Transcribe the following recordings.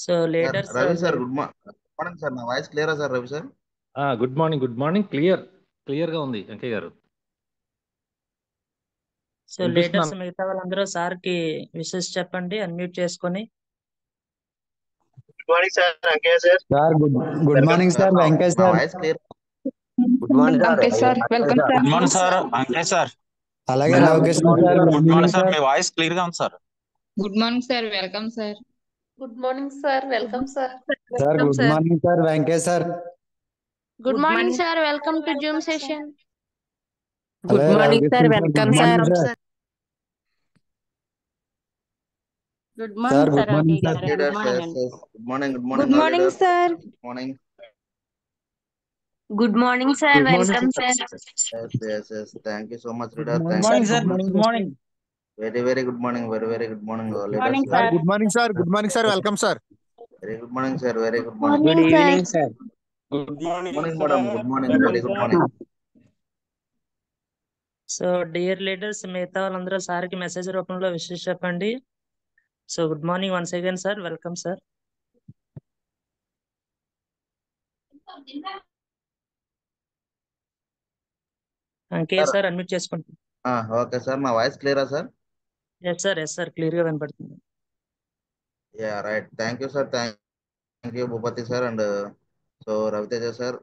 So sir leader Ravi sir sir good morning sir. నా voice క్లియరా sir Ravi sir? Good morning clear గా ఉంది Venkaiah garu. So leaders వినిపిస్తున్నాను. మిగతా వాళ్ళందరూ సార్ కి విషెస్ చెప్పండి అన్మ్యూట్ చేసుకొని. Good morning sir Ankaiah sir. Sir good morning sir Venkaiah నా sir. Voice clear? Good morning Ankaiah sir, welcome sir. Good morning sir Ankaiah sir. అలాగే Ramakrishna sir good morning sir. మీ వాయిస్ క్లియర్ గా ఉంది sir. Good morning sir, welcome sir. Good morning sir, welcome sir. Sir good morning sir Venkaiah sir. Good morning sir, welcome to Zoom session. అలాగే morning sir, welcome sir. Good sir morning good sir morning Ankaiah sir. Garu. Leaders good morning good morning sir. Good morning. Good morning sir, welcome sir. Thank you so much leader. Morning sir. Good morning. Very good morning. Very good morning morning leaders. Sir. Good morning sir, welcome sir. Very good morning sir. Very good morning. Good evening sir. Good morning madam. Good morning. Very good morning. So dear leaders మిగతా వాళ్ళందరూ sir కి message రూపంలో wishes చెప్పండి. So good morning once again sir, welcome sir. అంకే sir unmute చేసుకోండి. Okay sir. నా voice క్లియరా sir? Yes sir clear గా వినపడుతుంది. Yeah right. Thank you sir. Thank you Bhupathi sir and so Raviteja sir.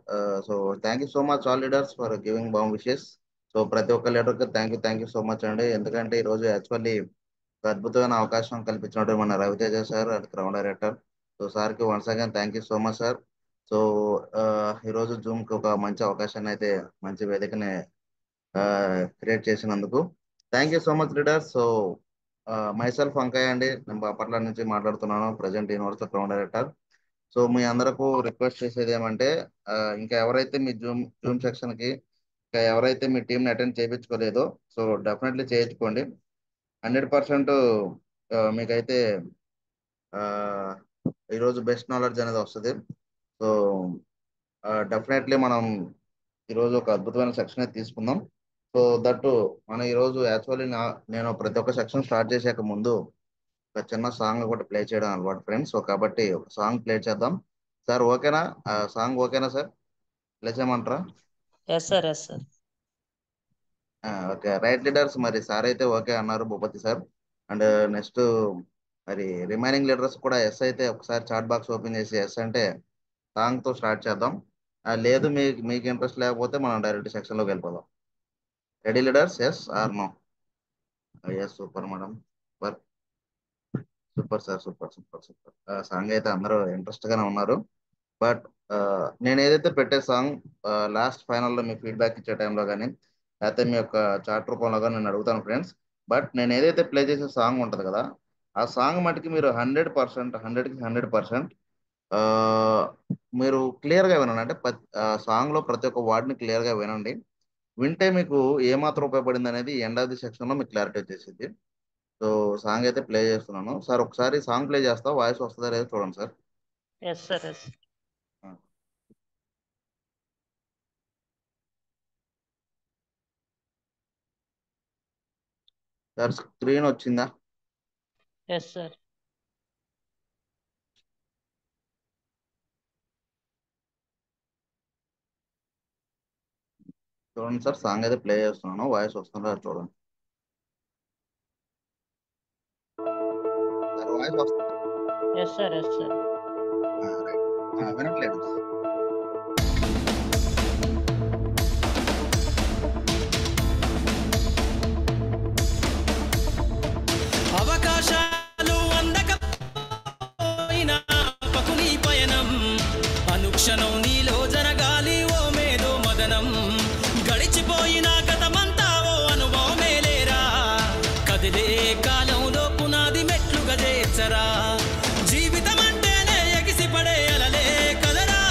So thank you so much all leaders for giving warm wishes. So ప్రతి ఒక్క లీడర్కి thank you so much అండి. ఎందుకంటే ఈరోజు actually ఒక అద్భుతమైన అవకాశం కల్పించినట్టు మన Raviteja sir and Crown director. So సార్కి once again thank you so much sir. So ఈరోజు జూమ్కి ఒక మంచి అవకాశాన్ని అయితే మంచి వేదికని క్రియేట్ చేసినందుకు thank you so much leaders. So myself Ankaiah అండి, నేను బాపట్ల నుంచి మాట్లాడుతున్నాను, present Universal Crown director. So మీ అందరకు రిక్వెస్ట్ చేసేది ఏమంటే ఇంకా ఎవరైతే మీ జూమ్ సెక్షన్కి ఇంకా ఎవరైతే మీ టీంని అటెండ్ చేయించుకోలేదో సో డెఫినెట్లీ చేయించుకోండి. 100% మీకైతే ఈరోజు బెస్ట్ నాలెడ్జ్ అనేది వస్తుంది. సో డెఫినెట్లీ మనం ఈరోజు ఒక అద్భుతమైన సెక్షన్ అయితే తీసుకుందాం. సో దట్టు మనం ఈరోజు యాక్చువల్లీ నేను ప్రతి ఒక్క సెక్షన్ స్టార్ట్ చేసాక ముందు ఒక చిన్న సాంగ్ కూడా ప్లే చేయడం అలవాటు ఫ్రెండ్స్. సో కాబట్టి ఒక సాంగ్ ప్లే చేద్దాం. సార్ ఓకేనా? సాంగ్ ఓకేనా సార్? ప్లే చేయమంటారా? Yes sir. Okay right leaders. మరి సార్ అయితే ఓకే అన్నారు భూపతి సార్. అండ్ నెక్స్ట్ మరి రిమైనింగ్ లీడర్స్ కూడా ఎస్ అయితే ఒకసారి చాట్ బాక్స్ ఓపెన్ చేసి ఎస్ అంటే సాంగ్తో స్టార్ట్ చేద్దాం. లేదు మీకు ఇంట్రెస్ట్ లేకపోతే మనం డైరెక్ట్ సెక్షన్లోకి వెళ్ళిపోదాం. Ready leaders? Yes or no? Yes. Super madam. Super sir. Super. Song అయితే అందరూ ఇంట్రెస్ట్ గానే ఉన్నారు. బట్ నేను ఏదైతే పెట్టే సాంగ్ లాస్ట్ ఫైనల్లో మీ ఫీడ్బ్యాక్ ఇచ్చే టైంలో కానీ లేకపోతే మీ యొక్క చాట్ రూపంలో కానీ నేను అడుగుతాను ఫ్రెండ్స్. బట్ నేను ఏదైతే ప్లే చేసే సాంగ్ ఉంటుంది కదా ఆ సాంగ్ మటుకి మీరు 100%, 100కి 100% మీరు క్లియర్గా వినండి. అంటే సాంగ్లో ప్రతి ఒక్క వర్డ్ని క్లియర్గా వినండి. వింటే మీకు ఏమాత్రం ఉపయోగపడింది అనేది ఎండ్ ఆఫ్ ది సెక్షన్లో మీకు క్లారిటీ వచ్చేసింది. సో సాంగ్ అయితే ప్లే చేస్తున్నాను సార్. ఒకసారి సాంగ్ ప్లే చేస్తా, వాయిస్ వస్తుందా లేదో చూడండి sir. Yes sir. Sir screen వచ్చిందా? Yes sir. చూడండి సార్, సాంగ్ అయితే ప్లే చేస్తున్నాను, వాయిస్ వస్తుందా చూడండి సార్. వాయిస్ వస్తుందా? Yes sir. వినట్లేదు. అవకాశాలు అందకపోయినా పకుని పయనం అనుక్షణం నీలో జరగాలి ఓ మేధో మదనం. గడిచిపోయిన గతమంతా ఓ అనుభవమే లేరా, కదిలే కాలంలో పునాది మెట్లుగా చేర్చరా. జీవితం అంటేనే ఎగిసిపడే అలలే కదరా,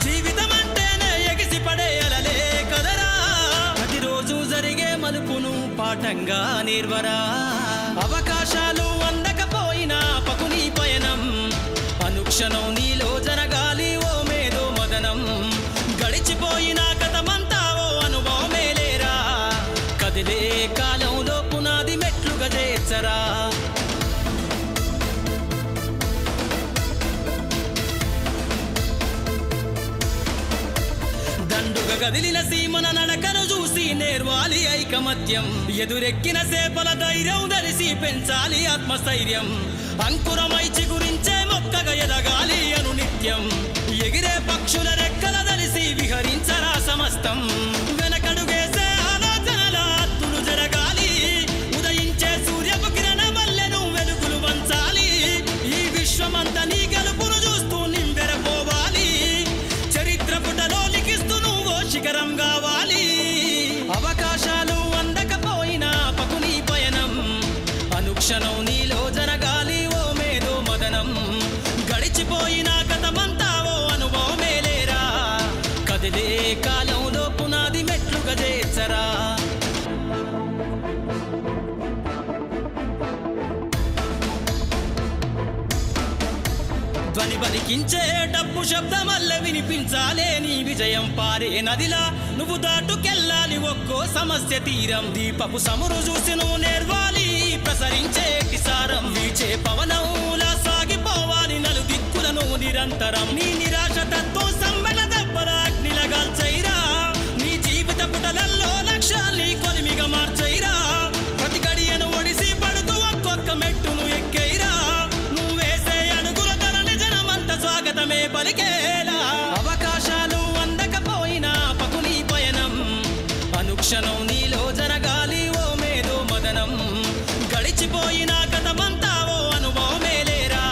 జీవితం అంటేనే ఎగిసిపడే అలలే కదరా. ప్రతిరోజు జరిగే మలుపును పాఠంగా నిర్వరా. అవకాశాలు అందకపోయినా పకుని పయనం అనుక్షణం నీలో జరగాలి ఓ మేధో మదనం. గడిచిపోయిన గతమంతా ఓ అనుభవమే లేరా, కదిలే కాలంలో పునాది మెట్లుగా చేర్చరా. కదిలిన సీమన నడకను చూసి నేర్వాలి ఐకమత్యం ఎదురెక్కిన సేపల ధైర్యం ధరిసి పెంచాలి ఆత్మస్థైర్యం అంకురమై చిగురించే మొక్కగా ఎదగాలి అను నిత్యం ఎగిరే పక్షుల రెక్కల ధరిసి విహరించరా సమస్తం వెనకడుగేసే ఆలోచనల అత్తులు జరగాలి ఉదయించే సూర్యపు కిరణ వల్లెను వెలుగులు వంచాలి ఈ విశ్వమంతా నీ గెలుపును చూస్తూ నింబెరపోవాలి చరిత్ర పుటలో లిఖిస్తూ నువ్వు శిఖరం కావాలి అవకాశాలు అందకపోయినా పకుని పయనం అనుక్షణం నీలో జరగాలి ఓ మేధో మదనం గడిచిపోయిన గతమంతా ఓ అనుభవమే లేరా కదిలే కాలంలో పునాది మెట్లుగా చేర్చరా ధ్వని బలికించే డప్పు శబ్దమల్ల వినిపించాలే నీ విజయం పారే నదిలా నువ్వు దాటుకెళ్ళాలి ఒక్కో సమస్య తీరం దీపపు సమురు చూసి నువ్వు నేర్వాలి ప్రసరించే కిసారం వీచే పవనంలా సాగిపోవాలి నలు దిక్కులను నిరంతరం నీ నిరాశ తత్వం సంబల దెబ్బల అగ్నిలగాల్చైరా నీ జీవిత పుటలల్లో లక్ష్యాల్ని కొలిమిగా మార్చైరా ప్రతి గడియను ఒడిసి పడుతూ ఒక్కొక్క మెట్టును ఎక్కైరా నువ్వేసే అడుగుల ధరని జనమంత స్వాగతమే పలికేలా అవకాశాలు అందకపోయినా పకుని పయనం అనుక్షణం నీలో జరగాలి ఓ మేధో మదనం గడిచిపోయిన గతమంతా ఓ అనుభవమే లేరా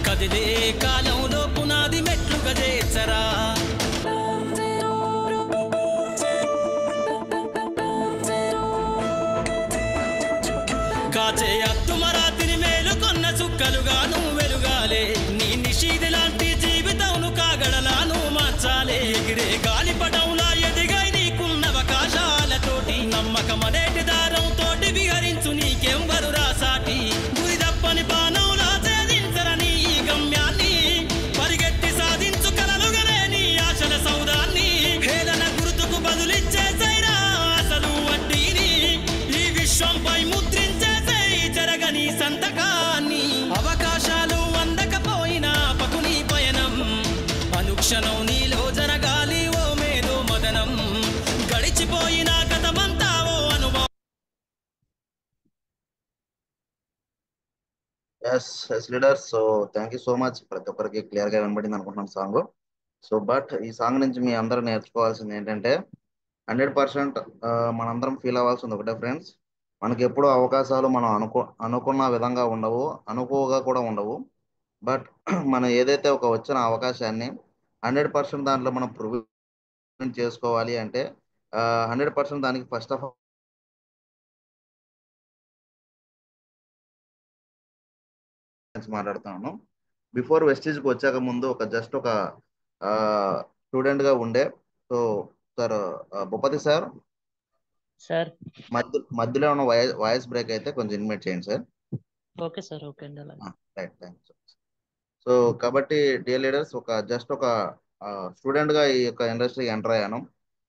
కదిలే కాలంలో పునాది మెట్లుగా చేర్చరా కాచే అత్తుమరాతిని మేలుకొన్న చుక్కలుగా నువ్వు వెలుగాలే నీ నిషీది లాంటి జీవితంను కాగడలాను మార్చాలే ఎగిరే గాలిపటంలా ఎదిగై నీకున్న అవకాశాలతోటి నమ్మకమనేటి దారంతోటి విహరించు నీకెంబరు రాసాటి గురి తప్పని బాణంలా ఛేదించరని ఈ గమ్యాన్ని పరిగెత్తి సాధించు కలలుగలే నీ ఆశల సౌదాన్ని హేళన గుర్తుకు బదులిచ్చేసైరా అసలు వడ్డీని ఈ విశ్వంపై ముద్రించేసే జరగని సంతకాన్ని అవకాశాలు అందకపోయినా పకుని పయనం అనుక్షణం నీలో జరగాలి ఓ మేధో మదనం గడిచిపోయిన గతమంతా ఓ అనుభవం yes leaders. So thank you so much. ప్రతి ఒక్కరికి క్లియర్ గా వినబడింది అనుకుంటున్నాను సాంగ్. సో బట్ ఈ సాంగ్ నుంచి మీ అందరూ నేర్చుకోవాల్సింది ఏంటంటే 100% మనందరం ఫీల్ అవ్వాల్సింది ఒకటే ఫ్రెండ్స్, మనకి ఎప్పుడూ అవకాశాలు మనం అనుకున్న విధంగా ఉండవు, అనుకోగా కూడా ఉండవు. బట్ మనం ఏదైతే ఒక వచ్చిన అవకాశాన్ని 100% దాంట్లో మనం ప్రూవ్ చేసుకోవాలి అంటే 100% దానికి ఫస్ట్ ఆఫ్ మాట్లాడుతున్నాను. బిఫోర్ వెస్టేజ్కి వచ్చాక ముందు జస్ట్ ఒక స్టూడెంట్ గా ఉండే. So sir Bhupathi sir sir మధ్యలో ఉన్న వాయిస్ బ్రేక్ అయితే కొంచెం ఇన్వైట్ చేయండి సార్. ఓకే సార్, ఓకే అండి అలాగే. Right, thanks. సో కాబట్టి డియర్ లీడర్స్, జస్ట్ ఒక స్టూడెంట్ గా ఈ యొక్క ఇండస్ట్రీకి ఎంటర్ అయ్యాను.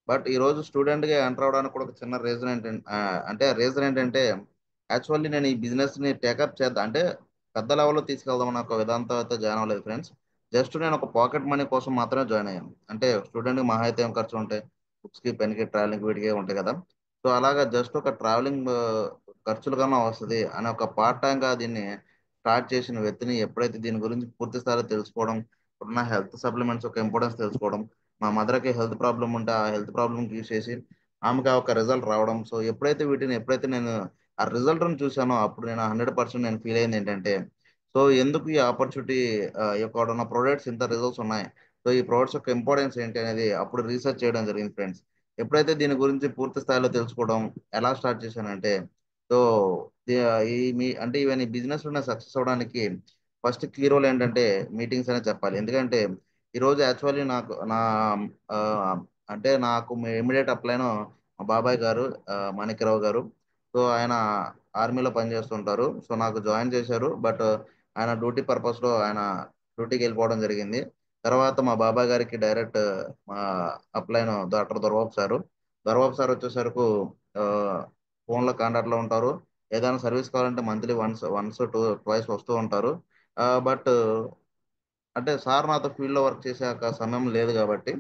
బట్ ఈ రోజు స్టూడెంట్ గా ఎంటర్ అవడానికి కూడా ఒక చిన్న రీజన్ ఏంటంటే యాక్చువల్లీ నేను ఈ బిజినెస్ ని టేకప్ చేద్దాం అంటే పెద్ద లెవెల్లో తీసుకెళ్దామని ఒక విధానంతో అయితే జాయిన్ అవ్వలేదు ఫ్రెండ్స్. జస్ట్ నేను ఒక పాకెట్ మనీ కోసం మాత్రమే జాయిన్ అయ్యాను. అంటే స్టూడెంట్ కి మహా అయితే ఏం ఖర్చు ఉంటాయి, బుక్స్ కి, పెన్ కి, ట్రావెలింగ్ వీటికి ఉంటాయి కదా. సో అలాగా జస్ట్ ఒక ట్రావెలింగ్ ఖర్చులు కన్నా వస్తుంది అని ఒక పార్ట్ టైం గా దీన్ని స్టార్ట్ చేసిన వ్యక్తిని ఎప్పుడైతే దీని గురించి పూర్తి స్థాయిలో తెలుసుకోవడం, ఇప్పుడున్న హెల్త్ సప్లిమెంట్స్ యొక్క ఇంపార్టెన్స్ తెలుసుకోవడం, మా మదర్కి హెల్త్ ప్రాబ్లం ఉంటే ఆ హెల్త్ ప్రాబ్లమ్ యూజ్ చేసి ఆమెకి ఒక రిజల్ట్ రావడం. సో ఎప్పుడైతే నేను ఆ రిజల్ట్ చూసానో అప్పుడు నేను 100% నేను ఫీల్ అయింది ఏంటంటే, సో ఎందుకు ఈ ఆపర్చునిటీ యొక్క ఉన్న ప్రోడక్ట్స్ ఇంత రిజల్ట్స్ ఉన్నాయి, సో ఈ ప్రోడక్ట్స్ యొక్క ఇంపార్టెన్స్ ఏంటి అనేది అప్పుడు రీసెర్చ్ చేయడం జరిగింది ఫ్రెండ్స్. ఎప్పుడైతే దీని గురించి పూర్తి స్థాయిలో తెలుసుకోవడం ఎలా స్టార్ట్ చేశానంటే, సో ఈవెన్ ఈ బిజినెస్ లో సక్సెస్ అవడానికి ఫస్ట్ కీ రోల్ ఏంటంటే మీటింగ్స్ అనే చెప్పాలి. ఎందుకంటే ఈరోజు యాక్చువల్లీ నాకు ఇమీడియట్ అప్లైన్ మా బాబాయ్ గారు మాణిక్యరావు గారు. సో ఆయన ఆర్మీలో పనిచేస్తుంటారు. సో నాకు జాయిన్ చేశారు. బట్ ఆయన డ్యూటీ పర్పస్ లో ఆయన డ్యూటీకి వెళ్ళిపోవడం జరిగింది. తర్వాత మా బాబాయ్ గారికి డైరెక్ట్ మా అప్లైన్ డాక్టర్ దొరబాబు సార్ వచ్చేసరికి ఫోన్లో కాంటాక్ట్ లో ఉంటారు. ఏదైనా సర్వీస్ కావాలంటే మంత్లీ వన్స్ ట్వైస్ వస్తూ ఉంటారు. బట్ అంటే సార్ నాతో ఫీల్డ్ లో వర్క్ చేసాక సమయం లేదు కాబట్టి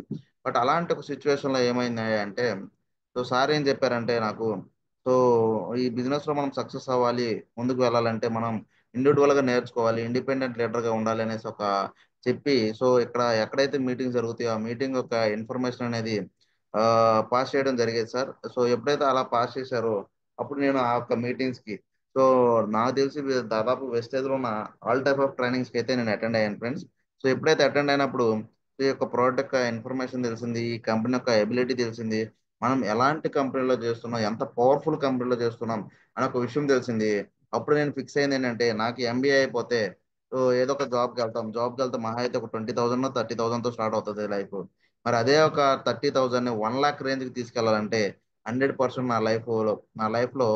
బట్ అలాంటి ఒక సిచ్యువేషన్లో ఏమైంది అంటే, సో సార్ ఏం చెప్పారంటే నాకు, సో ఈ బిజినెస్లో మనం సక్సెస్ అవ్వాలి, ముందుకు వెళ్ళాలంటే మనం ఇండివిజువల్గా నేర్చుకోవాలి, ఇండిపెండెంట్ లీడర్గా ఉండాలి అనేసి ఒక చెప్పి, సో ఇక్కడ ఎక్కడైతే మీటింగ్ జరుగుతాయో ఆ మీటింగ్ యొక్క ఇన్ఫర్మేషన్ అనేది పాస్ చేయడం జరిగేది సార్. సో ఎప్పుడైతే అలా పాస్ చేశారో అప్పుడు నేను ఆ యొక్క మీటింగ్స్కి, సో నాకు తెలిసి దాదాపు వెస్టేజ్లో ఉన్న ఆల్ టైప్ ఆఫ్ ట్రైనింగ్స్కి అయితే నేను అటెండ్ అయ్యాను ఫ్రెండ్స్. సో ఎప్పుడైతే అటెండ్ అయినప్పుడు ఈ యొక్క ప్రోడక్ట్ యొక్క ఇన్ఫర్మేషన్ తెలిసింది, ఈ కంపెనీ యొక్క ఎబిలిటీ తెలిసింది, మనం ఎలాంటి కంపెనీలో చేస్తున్నాం, ఎంత పవర్ఫుల్ కంపెనీలో చేస్తున్నాం అని ఒక విషయం తెలిసింది. అప్పుడు నేను ఫిక్స్ అయింది ఏంటంటే, నాకు ఎంబీఏ అయిపోతే సో ఏదో ఒక జాబ్కి వెళ్తే మహా అయితే ఒక 20,000 30,000తో స్టార్ట్ అవుతుంది లైఫ్. మరి అదే ఒక 30,000 1 lakh రేంజ్కి తీసుకెళ్లాలంటే 100% నా లైఫ్లో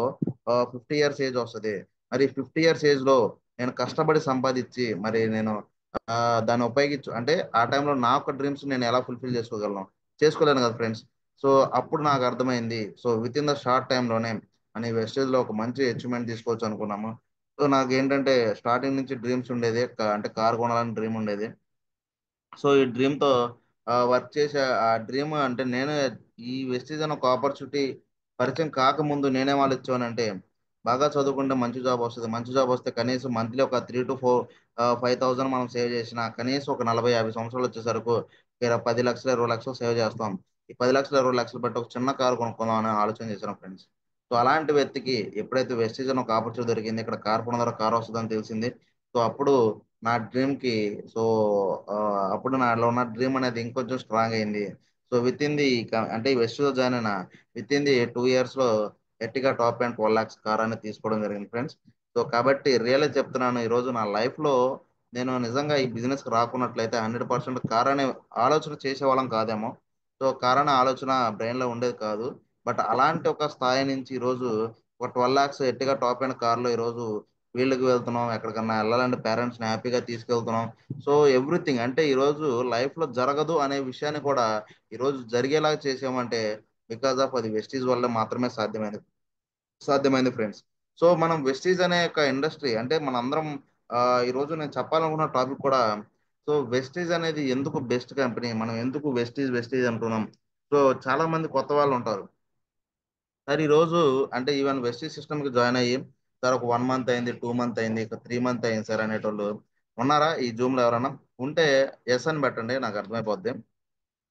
50 years ఏజ్ వస్తుంది. మరి 50 years ఏజ్లో నేను కష్టపడి సంపాదించి మరి నేను ఆ, దాన్ని ఉపయోగించు అంటే ఆ టైంలో నా యొక్క డ్రీమ్స్ నేను ఎలా ఫుల్ఫిల్ చేసుకోలేను కదా ఫ్రెండ్స్. సో అప్పుడు నాకు అర్థమైంది, so with in the short టైంలోనే అని వెస్టేజ్లో ఒక మంచి అచీవ్మెంట్ తీసుకోవచ్చు అనుకున్నాము. సో నాకు ఏంటంటే స్టార్టింగ్ నుంచి డ్రీమ్స్ ఉండేది, అంటే కార్ కొనాలని డ్రీమ్ ఉండేది. సో ఈ డ్రీమ్తో వర్క్ చేసే ఆ డ్రీమ్ అంటే నేను ఈ వెస్టీజ్ అనే ఒక ఆపర్చునిటీ పరిచయం కాకముందు నేనేం ఆలోచించానంటే, బాగా చదువుకుంటే మంచి జాబ్ వస్తుంది, మంచి జాబ్ వస్తే కనీసం మంత్లీ ఒక 3 to 5,000 మనం సేవ్ చేసిన కనీసం ఒక 40 50 సంవత్సరాలు వచ్చేసరికి 10 లక్షలు 20 లక్షలు సేవ్ చేస్తాం. ఈ 10 లక్షలు 20 లక్షలు బట్టి ఒక చిన్న కారు కొనుక్కుందాం అని ఆలోచన చేశాను ఫ్రెండ్స్. సో అలాంటి వ్యక్తికి ఎప్పుడైతే వెస్టీజ్ అని ఒక ఆపర్చునిటీ దొరికింది, ఇక్కడ కార్ కొన్న ద్వారా కార్ వస్తుందని తెలిసింది. సో అప్పుడు నా డ్రీమ్ కి, సో ఆ, అప్పుడు నాలో ఉన్న డ్రీమ్ అనేది ఇంకొంచెం స్ట్రాంగ్ అయింది. సో విత్ ఇన్ ది అంటే ఈ వెస్ట్ లో జాయిన్ అయిన విత్ ఇన్ ది 2 years లో ఎట్టిగా టాప్ అండ్ 12 lakhs కార్ అనేది తీసుకోవడం జరిగింది ఫ్రెండ్స్. సో కాబట్టి రియల్ చెప్తున్నాను, ఈ రోజు నా లైఫ్ లో నేను నిజంగా ఈ బిజినెస్ కి రాకున్నట్లయితే 100% కార్ అనే ఆలోచన చేసేవాళ్ళం కాదేమో. సో కార్ అనే ఆలోచన బ్రెయిన్ లో ఉండేది కాదు. బట్ అలాంటి ఒక స్థాయి నుంచి ఈ రోజు ఒక 12 lakhs ఎట్టిగా టాప్ అండ్ కార్ లో ఈ రోజు ఫీల్డ్కి వెళ్తున్నాం, ఎక్కడికన్నా వెళ్ళాలంటే పేరెంట్స్ని హ్యాపీగా తీసుకెళ్తున్నాం. సో ఎవ్రీథింగ్ అంటే ఈరోజు లైఫ్లో జరగదు అనే విషయాన్ని కూడా ఈరోజు జరిగేలాగా చేసామంటే బికాస్ ఆఫ్ అది వెస్టీజ్ వల్ల మాత్రమే సాధ్యమైంది ఫ్రెండ్స్. సో మనం వెస్టీజ్ అనే ఒక ఇండస్ట్రీ అంటే మనందరం ఆ, ఈరోజు నేను చెప్పాలనుకున్న టాపిక్ కూడా, సో వెస్టీజ్ అనేది ఎందుకు బెస్ట్ కంపెనీ, మనం ఎందుకు వెస్టీజ్ వెస్టీజ్ అంటున్నాం. సో చాలా మంది కొత్త వాళ్ళు ఉంటారు సార్ ఈ రోజు, అంటే ఈవెన్ వెస్టీజ్ సిస్టమ్కి జాయిన్ అయ్యి సార్ ఒక 1 month అయింది, 2 month అయింది, ఇక 3 month అయింది సార్ అనేటోళ్ళు ఉన్నారా ఈ జూమ్లో ఎవరన్నా ఉంటే ఎస్ అని పెట్టండి, నాకు అర్థమైపోద్ది.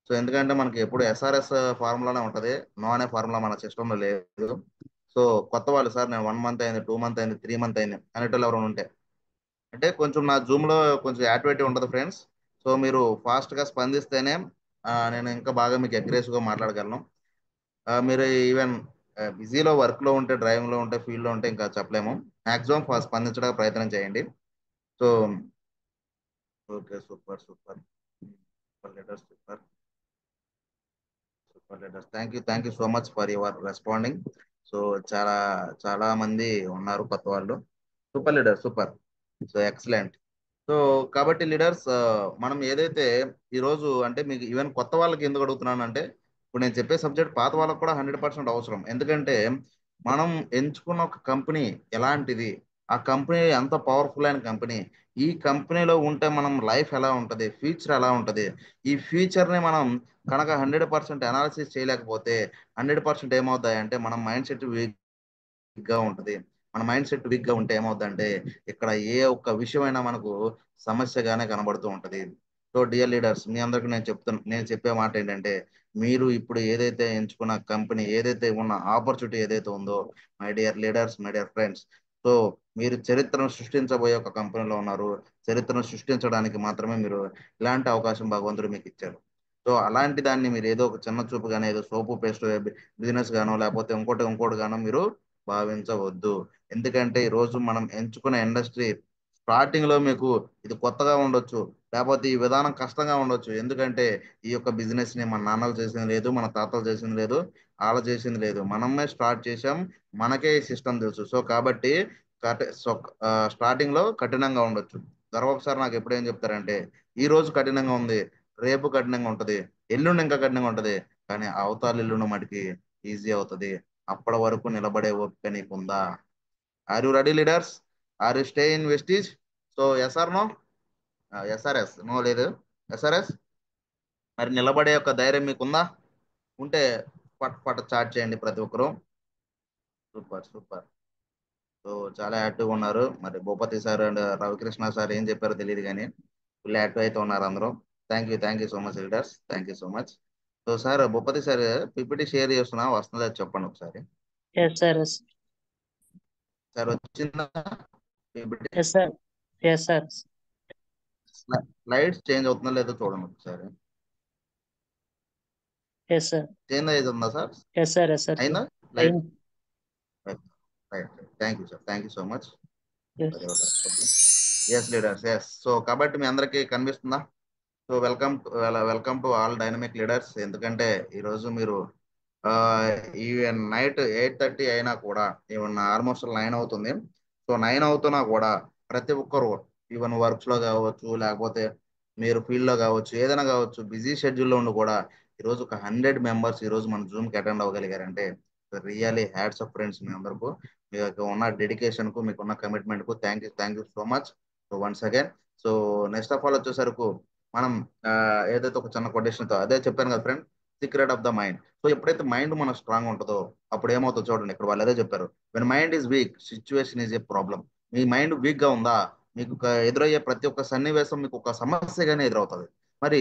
సో ఎందుకంటే మనకి ఎప్పుడు ఎస్ఆర్ఎస్ ఫార్ములానే ఉంటుంది, నో అనే ఫార్ములా మన సిస్టంలో లేదు. సో కొత్త వాళ్ళు సార్ నేను 1 month అయింది, 2 month అయింది, 3 month అయింది అనేటోళ్ళు ఎవరైనా ఉంటే అంటే కొంచెం నా జూమ్లో కొంచెం యాక్టివిటీ ఉంటుంది ఫ్రెండ్స్. సో మీరు ఫాస్ట్గా స్పందిస్తేనే నేను ఇంకా బాగా మీకు అగ్రెసివ్గా మాట్లాడగలను. మీరు ఈవెన్ బిజీలో వర్క్లో ఉంటే, డ్రైవింగ్లో ఉంటే, ఫీల్డ్లో ఉంటే ఇంకా చెప్పలేము. మ్యాక్సిమం స్పందించడానికి ప్రయత్నం చేయండి. So okay, super super super leaders, super super leaders, thank you so much for your responding. So చాలా చాలా మంది ఉన్నారు కొత్త వాళ్ళు. Super leader, super. So excellent. So కాబట్టి లీడర్స్, మనం ఏదైతే ఈరోజు అంటే మీకు ఈవెన్ కొత్త వాళ్ళకి ఎందుకు అడుగుతున్నాను అంటే, ఇప్పుడు నేను చెప్పే సబ్జెక్ట్ పాత వాళ్ళకి కూడా 100% అవసరం. ఎందుకంటే మనం ఎంచుకున్న ఒక కంపెనీ ఎలాంటిది, ఆ కంపెనీ ఎంత పవర్ఫుల్ అయిన కంపెనీ, ఈ కంపెనీలో ఉంటే మనం లైఫ్ ఎలా ఉంటుంది, ఫ్యూచర్ ఎలా ఉంటుంది, ఈ ఫ్యూచర్ని మనం కనుక 100% అనాలిసిస్ చేయలేకపోతే 100% ఏమవుతాయి అంటే మన మైండ్ సెట్ గా ఉంటది. మన మైండ్ సెట్ వీక్ గా ఉంటే ఏమవుతుందంటే ఇక్కడ ఏ ఒక్క విషయమైనా మనకు సమస్యగానే కనబడుతూ ఉంటది. సో డియర్ లీడర్స్, మీ అందరికి నేను చెప్పే మాట ఏంటంటే, మీరు ఇప్పుడు ఏదైతే ఎంచుకున్న కంపెనీ, ఏదైతే ఉన్న ఆపర్చునిటీ ఏదైతే ఉందో, my dear leaders, my dear friends, so మీరు చరిత్రను సృష్టించబోయే ఒక కంపెనీలో ఉన్నారు. చరిత్రను సృష్టించడానికి మాత్రమే మీరు ఇలాంటి అవకాశం భగవంతుడు మీకు ఇచ్చారు. సో అలాంటి దాన్ని మీరు ఏదో ఒక చిన్న చూపు గానో, ఏదో సోపు పేస్ట్ బిజినెస్ గానో, లేకపోతే ఇంకోటి గానో మీరు భావించవద్దు. ఎందుకంటే ఈ రోజు మనం ఎంచుకున్న ఇండస్ట్రీ స్టార్టింగ్ లో మీకు ఇది కొత్తగా ఉండొచ్చు, లేకపోతే ఈ విధానం కష్టంగా ఉండొచ్చు. ఎందుకంటే ఈ యొక్క బిజినెస్ ని మన నాన్నలు చేసింది లేదు, మన తాతలు చేసింది లేదు, వాళ్ళు చేసింది లేదు, మనమే స్టార్ట్ చేసాం, మనకే ఈ సిస్టమ్ తెలుసు. సో కాబట్టి స్టార్టింగ్ లో కఠినంగా ఉండొచ్చు. ఒకసారి నాకు ఎప్పుడు ఏం చెప్తారంటే, ఈ రోజు కఠినంగా ఉంది, రేపు కఠినంగా ఉంటది, ఎల్లుండి ఇంకా కఠినంగా ఉంటది, కానీ అవతాల ఎల్లుండి మటుకి ఈజీ అవుతుంది. అప్పటి వరకు నిలబడే ఓపిక నీకుందా? Are you ready leaders? Are you stay in Vestige? So yes or no? Yes or yes no లేదు, ఎస్ఆర్ఎస్ మరి నిలబడే యొక్క ధైర్యం మీకుందా? ఉంటే పట్ పట్ చాట్ చేయండి ప్రతి ఒక్కరు. Super super. సో చాలా యాక్టివ్గా ఉన్నారు. మరి Bhupathi sir and Ravikrishna sir ఏం చెప్పారో తెలియదు కానీ ఫుల్ యాక్టివ్ అయితే ఉన్నారు అందరూ. Thank you so much leaders. Thank you so much. So sir Bhupathi sir PPT share చేస్తున్నా, వస్తుందా చెప్పండి ఒకసారి. Yes sir. ఎస్ సార్ వచ్చిందా PPT? Yes sir. Yes sir. Slides change అవుతుందా లేదో చూడండి ఒకసారి. Yes sir. చేంజ్ అయితే ఉందా sir? Yes sir. Yes sir. అయిందా? Right right. Thank you sir. Thank you so much. Yes leaders. Yes. So కాబట్టి మీ అందరికీ కనిపిస్తుందా? So welcome to all dynamic leaders. ఎందుకంటే ఈరోజు మీరు ఈవెన్ నైట్ 8:30 అయినా కూడా, ఈవెన్ ఆల్మోస్ట్ 9 అవుతుంది. సో 9 అవుతున్నా కూడా ప్రతి ఒక్కరు ఈవెన్ వర్క్స్ లో కావచ్చు, లేకపోతే మీరు ఫీల్డ్ లో కావచ్చు, ఏదైనా కావచ్చు, బిజీ షెడ్యూల్లో ఉండి కూడా ఈరోజు ఒక 100 మెంబర్స్ ఈరోజు మన జూమ్కి అటెండ్ అవ్వగలిగారంటే రియల్లీ హ్యాట్స్ ఆఫ్ ఫ్రెండ్స్. మీ అందరికీ మీకు ఉన్న డెడికేషన్ కు, మీకున్న కమిట్మెంట్ కు thank you so much. So once again. So next of all వచ్చేసరికి మనం ఏదైతే ఒక చిన్న కొటేషన్ తో అదే చెప్పాను కదా friend, secret of the mind. So ఎప్పుడైతే మైండ్ మన స్ట్రాంగ్ ఉంటుందో అప్పుడు ఏమవుతుందో చూడండి. ఇక్కడ వాళ్ళు అదే చెప్పారు, when mind is week situation is a problem. Me mind week గా ఉందా, మీకు ఎదురయ్యే ప్రతి ఒక్క సన్నివేశం మీకు ఒక సమస్యగానే ఎదురవుతుంది. మరి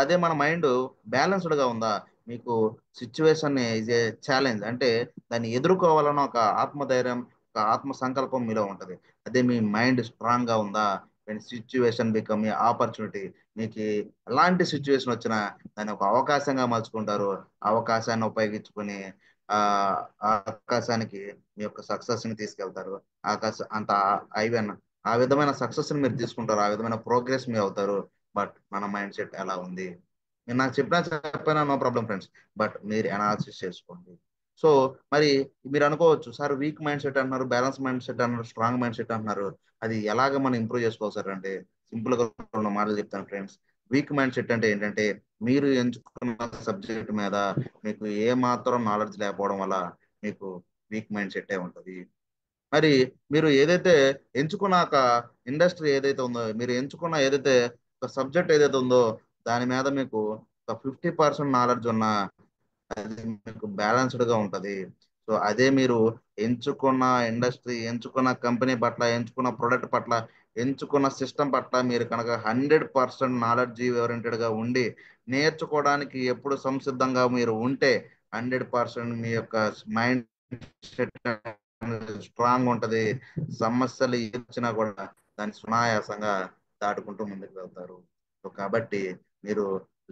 అదే మన మైండ్ బ్యాలెన్స్డ్ గా ఉందా, మీకు సిచ్యువేషన్ ఈజ్ ఏ ఛాలెంజ్, అంటే దాన్ని ఎదుర్కోవాలన్న ఒక ఆత్మధైర్యం, ఒక ఆత్మ సంకల్పం మీలో ఉంటది. అదే మీ మైండ్ స్ట్రాంగ్ గా ఉందా, when situation become a opportunity, మీకు ఎలాంటి సిచ్యువేషన్ వచ్చినా దాన్ని ఒక అవకాశంగా మలుచుకుంటారు. అవకాశాన్ని ఉపయోగించుకుని ఆ అవకాశానికి మీ యొక్క సక్సెస్ ని తీసుకెళ్తారు. ఆ విధమైన సక్సెస్ ని మీరు తీసుకుంటారు, ఆ విధమైన ప్రోగ్రెస్ మీరు అవుతారు. బట్ మన మైండ్ సెట్ ఎలా ఉంది, మీరు నాకు చెప్పినా నో ప్రాబ్లం ఫ్రెండ్స్, బట్ మీరు అనాలిసిస్ చేసుకోండి. సో మరి మీరు అనుకోవచ్చు, సార్ వీక్ మైండ్ సెట్ అంటున్నారు, బ్యాలెన్స్ మైండ్ సెట్ అన్నారు, స్ట్రాంగ్ మైండ్ సెట్ అంటున్నారు, అది ఎలాగ మనం ఇంప్రూవ్ చేసుకోవాలి సార్ అంటే సింపుల్ గా 2 మాటలు చెప్తాను ఫ్రెండ్స్. వీక్ మైండ్ సెట్ అంటే ఏంటంటే, మీరు ఎంచుకున్న సబ్జెక్ట్ మీద మీకు ఏ మాత్రం నాలెడ్జ్ లేకపోవడం వల్ల మీకు వీక్ మైండ్ సెట్ ఉంటుంది. మరి మీరు ఏదైతే ఎంచుకున్నాక ఇండస్ట్రీ ఏదైతే ఉందో, మీరు ఎంచుకున్న ఏదైతే ఒక సబ్జెక్ట్ ఏదైతే ఉందో దాని మీద మీకు ఒక 50% నాలెడ్జ్ ఉన్న అది మీకు బ్యాలెన్స్డ్ గా ఉంటది. సో అదే మీరు ఎంచుకున్న ఇండస్ట్రీ, ఎంచుకున్న కంపెనీ పట్ల, ఎంచుకున్న ప్రొడక్ట్ పట్ల, ఎంచుకున్న సిస్టమ్ పట్ల మీరు కనుక 100% నాలెడ్జ్ ఓరియంటెడ్ గా ఉండి నేర్చుకోవడానికి ఎప్పుడు సంసిద్ధంగా మీరు ఉంటే 100% మీ యొక్క మైండ్ సెట్ స్ట్రాంగ్ ఉంటది. సమస్యలు వచ్చినా కూడా దాన్ని సునాయాసంగా దాటుకుంటూ ముందుకు వెళ్తారు. సో కాబట్టి మీరు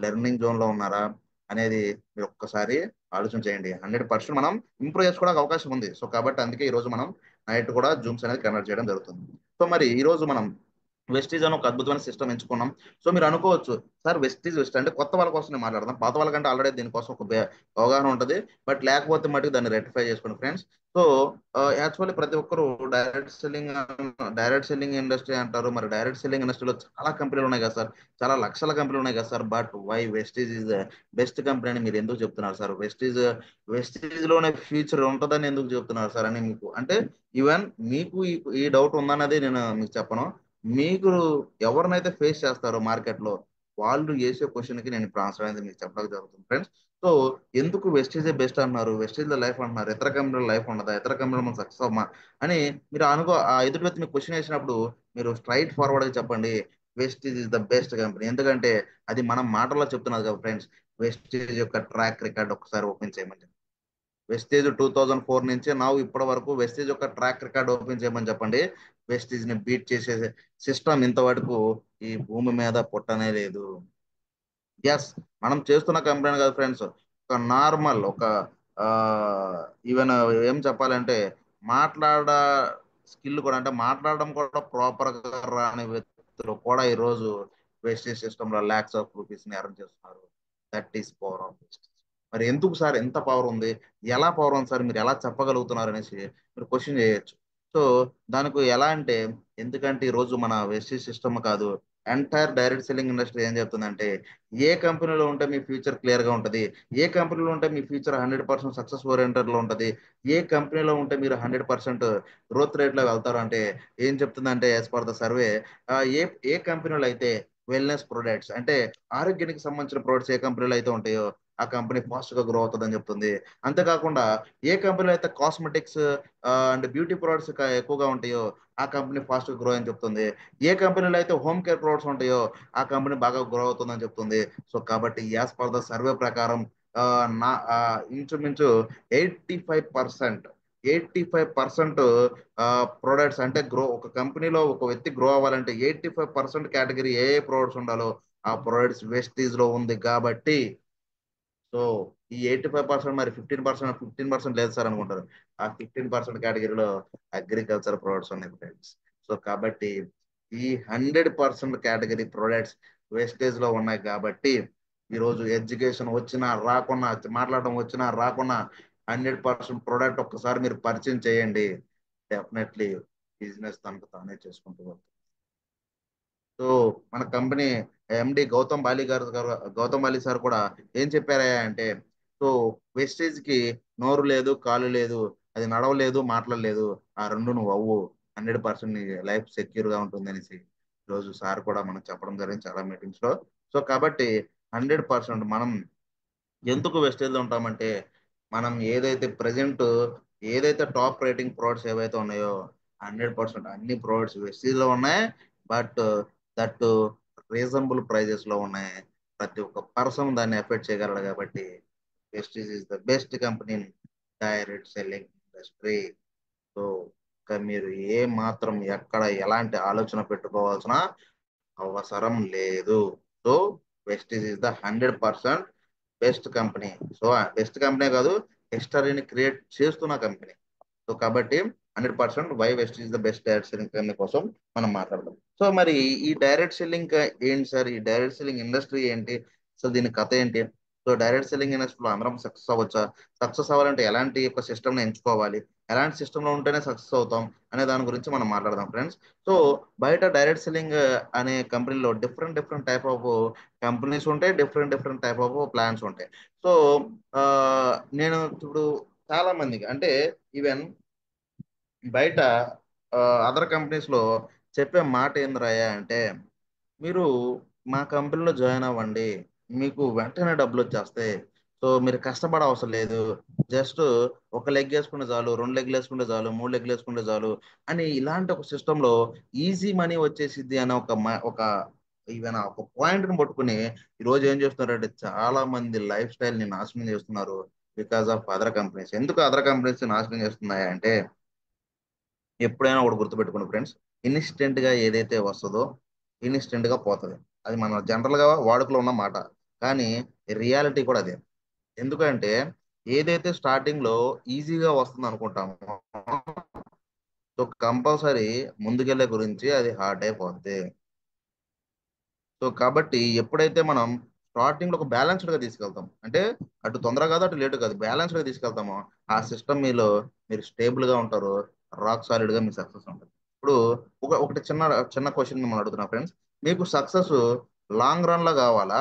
లెర్నింగ్ జోన్ లో ఉన్నారా అనేది మీరు ఒక్కసారి ఆలోచన చేయండి. 100% మనం ఇంప్రూవ్ చేసుకోవడానికి అవకాశం ఉంది. సో కాబట్టి అందుకే ఈ రోజు మనం నైట్ కూడా జూమ్స్ అనేది కన్వర్ట్ చేయడం జరుగుతుంది. సో మరి ఈ రోజు మనం వెస్టీజ్ అని ఒక అద్భుతమైన సిస్టమ్ ఎంచుకున్నాం. సో మీరు అనుకోవచ్చు, సార్ వెస్ట్ అంటే కొత్త వాళ్ళ కోసం నేను మాట్లాడదాం, పాత వాళ్ళకంటే ఆల్రెడీ దీనికోసం ఒక అవగాహన ఉంటుంది, బట్ లేకపోతే మటుకు దాన్ని రెక్టిఫై చేసుకోండి ఫ్రెండ్స్. సో యాక్చువల్లీ ప్రతి ఒక్కరు డైరెక్ట్ సెల్లింగ్ ఇండస్ట్రీ అంటారు. మరి డైరెక్ట్ సెల్లింగ్ ఇండస్ట్రీలో చాలా కంపెనీలు ఉన్నాయి కదా సార్, చాలా లక్షల కంపెనీలు ఉన్నాయి కదా sir, but why Vestige is best company అని మీరు ఎందుకు చెప్తున్నారు సార్? వెస్టీజ్ లోనే ఫ్యూచర్ ఉంటుందని ఎందుకు చెప్తున్నారు సార్ అని మీకు అంటే ఈవెన్ మీకు ఈ డౌట్ ఉందన్నది నేను మీకు చెప్పను. మీకు ఎవరినైతే ఫేస్ చేస్తారో మార్కెట్ లో వాళ్ళు చేసే క్వశ్చన్ కి నేను ఇప్పుడు ఆన్సర్ అనేది మీకు చెప్పడం జరుగుతుంది ఫ్రెండ్స్. సో ఎందుకు వెస్టీజే బెస్ట్ అంటున్నారు, వెస్టీజ్ లో లైఫ్ అంటున్నారు, ఇతర కంపెనీలో లైఫ్ ఉండదా, ఇతర కంపెనీలో మనం సక్సెస్ అవ్వమా అని మీరు ఆ ఎదుటి వ్యక్తి మీకు క్వశ్చన్ వేసినప్పుడు మీరు స్ట్రైట్ ఫార్వర్డ్ గా చెప్పండి, Vestige is the best company. ఎందుకంటే అది మనం మాటల్లో చెప్తున్నది కదా ఫ్రెండ్స్. వెస్టీజ్ యొక్క ట్రాక్ రికార్డ్ ఒకసారి ఓపెన్ చేయమని, వెస్టేజ్ 2004 నుంచి ఇప్పటి వరకు వెస్టేజ్ యొక్క ట్రాక్ రికార్డ్ ఓపెన్ చేయమని చెప్పండి. వెస్టేజ్ ని బీట్ చేసే సిస్టమ్ ఇంతవరకు ఈ భూమి మీద పుట్టనే లేదు. ఎస్, మనం చేస్తున్న కంపెనీ కదా ఫ్రెండ్స్, ఒక నార్మల్ ఒక ఈవెన్ ఏం చెప్పాలంటే మాట్లాడ స్కిల్ కూడా, అంటే మాట్లాడడం కూడా ప్రాపర్ గా రాని వ్యక్తులు కూడా ఈరోజు వెస్టేజ్ సిస్టమ్ లో lakhs of rupees ని ఎర్న్ చేస్తున్నారు. That is power of Vestige. మరి ఎందుకు సార్ ఎంత పవర్ ఉంది, ఎలా పవర్ ఉంది సార్, మీరు ఎలా చెప్పగలుగుతున్నారు అనేసి మీరు క్వశ్చన్ చేయొచ్చు. సో దానికి ఎలా అంటే, ఎందుకంటే ఈరోజు మన వెస్టేజ్ సిస్టమ్ కాదు, ఎంటైర్ డైరెక్ట్ సెల్లింగ్ ఇండస్ట్రీ ఏం చెప్తుందంటే, ఏ కంపెనీలో ఉంటే మీ ఫ్యూచర్ క్లియర్ గా ఉంటుంది, ఏ కంపెనీలో ఉంటే మీ ఫ్యూచర్ 100% సక్సెస్ ఓరియంటెడ్ లో ఉంటుంది, ఏ కంపెనీలో ఉంటే మీరు 100% గ్రోత్ రేట్ లో వెళ్తారు అంటే ఏం చెప్తుందంటే, యాజ్ పర్ ద సర్వే ఏ కంపెనీలో అయితే వెల్నెస్ ప్రొడక్ట్స్ అంటే ఆరోగ్యానికి సంబంధించిన ప్రొడక్ట్స్ ఏ కంపెనీలో అయితే ఉంటాయో ఆ కంపెనీ ఫాస్ట్ గా గ్రో అవుతుందని చెప్తుంది. అంతేకాకుండా ఏ కంపెనీలో అయితే కాస్మెటిక్స్ అండ్ బ్యూటీ ప్రొడక్ట్స్ ఎక్కువగా ఉంటాయో ఆ కంపెనీ ఫాస్ట్ గా గ్రో అని చెప్తుంది. ఏ కంపెనీలో అయితే హోమ్ కేర్ ప్రొడక్ట్స్ ఉంటాయో ఆ కంపెనీ బాగా గ్రో అవుతుందని చెప్తుంది. సో కాబట్టి యాజ్ పర్ ద సర్వే ప్రకారం నా ఇంచుమించు 85% ప్రొడక్ట్స్ అంటే ఒక కంపెనీలో ఒక వ్యక్తి గ్రో అవ్వాలంటే 85% కేటగిరీ ఏ ప్రొడక్ట్స్ ఉండాలో ఆ ప్రొడక్ట్స్ వెస్టీజ్ లో ఉంది కాబట్టి సో ఈ 85% మరి 15% లేదు సార్ అనుకుంటారు. ఆ 15% కేటగిరీలో అగ్రికల్చర్ ప్రొడక్ట్స్ ఉన్నాయి ఫ్రెండ్స్. సో కాబట్టి ఈ 100% కేటగిరీ ప్రొడక్ట్స్ వేస్టేజ్ లో ఉన్నాయి కాబట్టి ఈరోజు ఎడ్యుకేషన్ వచ్చినా రాకున్నా మాట్లాడడం వచ్చినా రాకున్నా 100% ప్రొడక్ట్ ఒక్కసారి మీరు పరిచయం చేయండి, డెఫినెట్లీ బిజినెస్ తనకు తానే చేసుకుంటూ వస్తుంది. సో మన company MD Gautam Bali sir కూడా ఏం చెప్పారా అంటే సో వెస్టేజ్ కి నోరు లేదు కాలు లేదు, అది నడవలేదు మాట్లాడలేదు, ఆ రెండు నువ్వు అవ్వు 100% నీ లైఫ్ సెక్యూర్ గా ఉంటుంది అనేసి ఈరోజు సార్ కూడా మనం చెప్పడం జరిగింది చాలా మీటింగ్స్ లో. సో కాబట్టి 100% మనం ఎందుకు వెస్టేజ్ లో ఉంటామంటే మనం ఏదైతే టాప్ రేటింగ్ ప్రొడక్ట్స్ ఏవైతే ఉన్నాయో 100% అన్ని ప్రొడక్ట్స్ వెస్టేజ్ లో ఉన్నాయి. బట్ దట్ రీజనబుల్ ప్రైజెస్ లో ఉన్నాయి. ప్రతి ఒక్క పర్సన్ దాన్ని ఎఫెక్ట్ చేయగలడు కాబట్టి Vestige is the best company in direct selling industry. So మీరు ఏ మాత్రం ఎక్కడ ఎలాంటి ఆలోచన పెట్టుకోవాల్సిన అవసరం లేదు. So Vestige is the 100% best company. So best company కాదు, హిస్టరీని క్రియేట్ చేస్తున్న కంపెనీ. సో కాబట్టి 100% Vestige is the best direct selling company కోసం మనం మాట్లాడదాం. సో మరి ఈ డైరెక్ట్ సెల్లింగ్ ఏంటి సార్, ఈ డైరెక్ట్ సెల్లింగ్ ఇండస్ట్రీ ఏంటి, సో దీని కథ ఏంటి? సో డైరెక్ట్ సెల్లింగ్ ఇండస్ట్రీలో అందరం సక్సెస్ అవ్వచ్చా? సక్సెస్ అవ్వాలంటే ఎలాంటి ఒక సిస్టమ్ని ఎంచుకోవాలి, ఎలాంటి సిస్టంలో ఉంటేనే సక్సెస్ అవుతాం అనే దాని గురించి మనం మాట్లాడదాం ఫ్రెండ్స్. సో బయట డైరెక్ట్ సెల్లింగ్ అనే కంపెనీలో డిఫరెంట్ టైప్ ఆఫ్ కంపెనీస్ ఉంటాయి, డిఫరెంట్ టైప్ ఆఫ్ ప్లాన్స్ ఉంటాయి. సో నేను ఇప్పుడు చాలా మందికి అంటే ఈవెన్ బయట అదర్ కంపెనీస్ లో చెప్పే మాట ఏందిరాయా అంటే మీరు మా కంపెనీలో జాయిన్ అవ్వండి, మీకు వెంటనే డబ్బులు వచ్చేస్తాయి, సో మీరు కష్టపడ అవసరం లేదు, జస్ట్ ఒక లెగ్ వేసుకుంటే చాలు, 2 లెగ్లు వేసుకుంటే చాలు, 3 లెగ్లు వేసుకుంటే చాలు అని ఇలాంటి ఒక సిస్టమ్ లో ఈజీ మనీ వచ్చేసిద్ది అనే ఒక ఈవెన్ ఒక పాయింట్ ని పట్టుకుని ఈ రోజు ఏం చేస్తున్నారంటే చాలా మంది లైఫ్ స్టైల్ ని నాశనం చేస్తున్నారు బికాస్ ఆఫ్ అదర్ కంపెనీస్. ఎందుకు అదర్ కంపెనీస్ నాశనం చేస్తున్నాయి అంటే ఎప్పుడైనా ఒకటి గుర్తుపెట్టుకోండి ఫ్రెండ్స్, ఇన్స్టెంట్ గా ఏదైతే వస్తుందో ఇన్స్టెంట్ గా పోతుంది. అది మన జనరల్ గా వాడుకలో ఉన్న మాట, కానీ రియాలిటీ కూడా అదే. ఎందుకంటే ఏదైతే స్టార్టింగ్ లో ఈజీగా వస్తుంది అనుకుంటామో సో కంపల్సరీ ముందుకెళ్లే గురించి అది హార్డ్ అయిపోద్ది. సో కాబట్టి ఎప్పుడైతే మనం స్టార్టింగ్ లో ఒక బ్యాలెన్స్డ్ గా తీసుకెళ్తాం, అంటే అటు తొందరగా కాదు అటు లేటు కాదు, బ్యాలెన్స్డ్ గా తీసుకెళ్తామో ఆ సిస్టమ్ మీలో మీరు స్టేబుల్ గా ఉంటారు, రాక్ సాలిడ్ గా మీకు సక్సెస్ ఉంటుంది. ఇప్పుడు ఒకటి చిన్న క్వశ్చన్ మిమ్మల్ని అడుగుతున్నా ఫ్రెండ్స్, మీకు సక్సెస్ లాంగ్ రన్ లో కావాలా,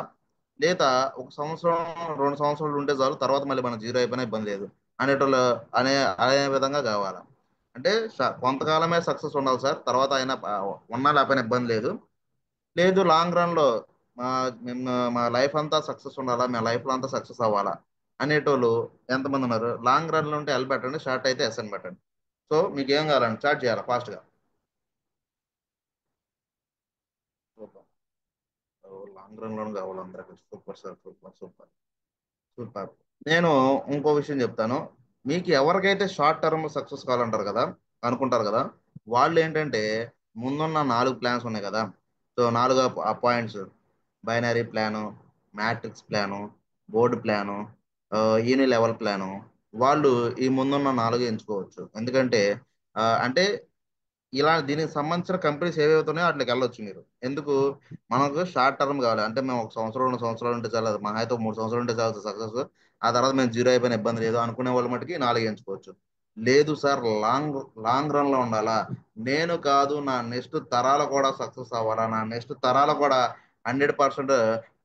లేదా 1 సంవత్సరం 2 సంవత్సరాలు ఉంటే చాలు తర్వాత మళ్ళీ మనం జీరో అయిపోయినా ఇబ్బంది లేదు అనేటోళ్ళు అనే విధంగా కావాలా? అంటే కొంతకాలమే సక్సెస్ ఉండాలి సార్, తర్వాత అయినా ఉన్నా లేకపోయినా ఇబ్బంది లేదు, లేదు లాంగ్ రన్ లో మా లైఫ్ అంతా సక్సెస్ ఉండాలా, మా లైఫ్ లో అంతా సక్సెస్ అవ్వాలా అనేటోళ్ళు ఎంతమంది ఉన్నారు? లాంగ్ రన్ లో ఉంటే ఎల్ పెట్టండి, షార్ట్ అయితే ఎస్ఎన్ పెట్టండి. సో మీకు ఏం కావాలండి, స్టార్ట్ చేయాలా ఫాస్ట్ గా? లాంగ్ రన్ లో కావాలి అందరికి. Super sir, super. నేను ఇంకో విషయం చెప్తాను, మీకు ఎవరికైతే షార్ట్ టర్మ్ సక్సెస్ కావాలంటారు కదా, అనుకుంటారు కదా, వాళ్ళు ఏంటంటే ముందున్న 4 ప్లాన్స్ ఉన్నాయి కదా, so 4 points, binary plan, matrix plan, board plan, యూని లెవెల్ ప్లాను, వాళ్ళు ఈ ముందున్న 4 ఎంచుకోవచ్చు. ఎందుకంటే అంటే దీనికి సంబంధించిన కంపెనీస్ ఏవైతే ఉన్నాయో వాటికి వెళ్ళొచ్చు మీరు. ఎందుకు? మనకు షార్ట్ టర్మ్ కావాలి అంటే మేము 1 సంవత్సరం 2 సంవత్సరాలు ఉంటే చాలు, మా అయితే 3 సంవత్సరాలు ఉంటే చాలు సక్సెస్, ఆ తర్వాత మేము జీరో అయిపోయిన ఇబ్బంది లేదు అనుకునే వాళ్ళ మటుకి 4 ఎంచుకోవచ్చు. లేదు సార్ లాంగ్ రన్ లో ఉండాలా, నేను కాదు నా నెక్స్ట్ తరాలు కూడా సక్సెస్ అవ్వాలా, నా నెక్స్ట్ తరాలు కూడా 100%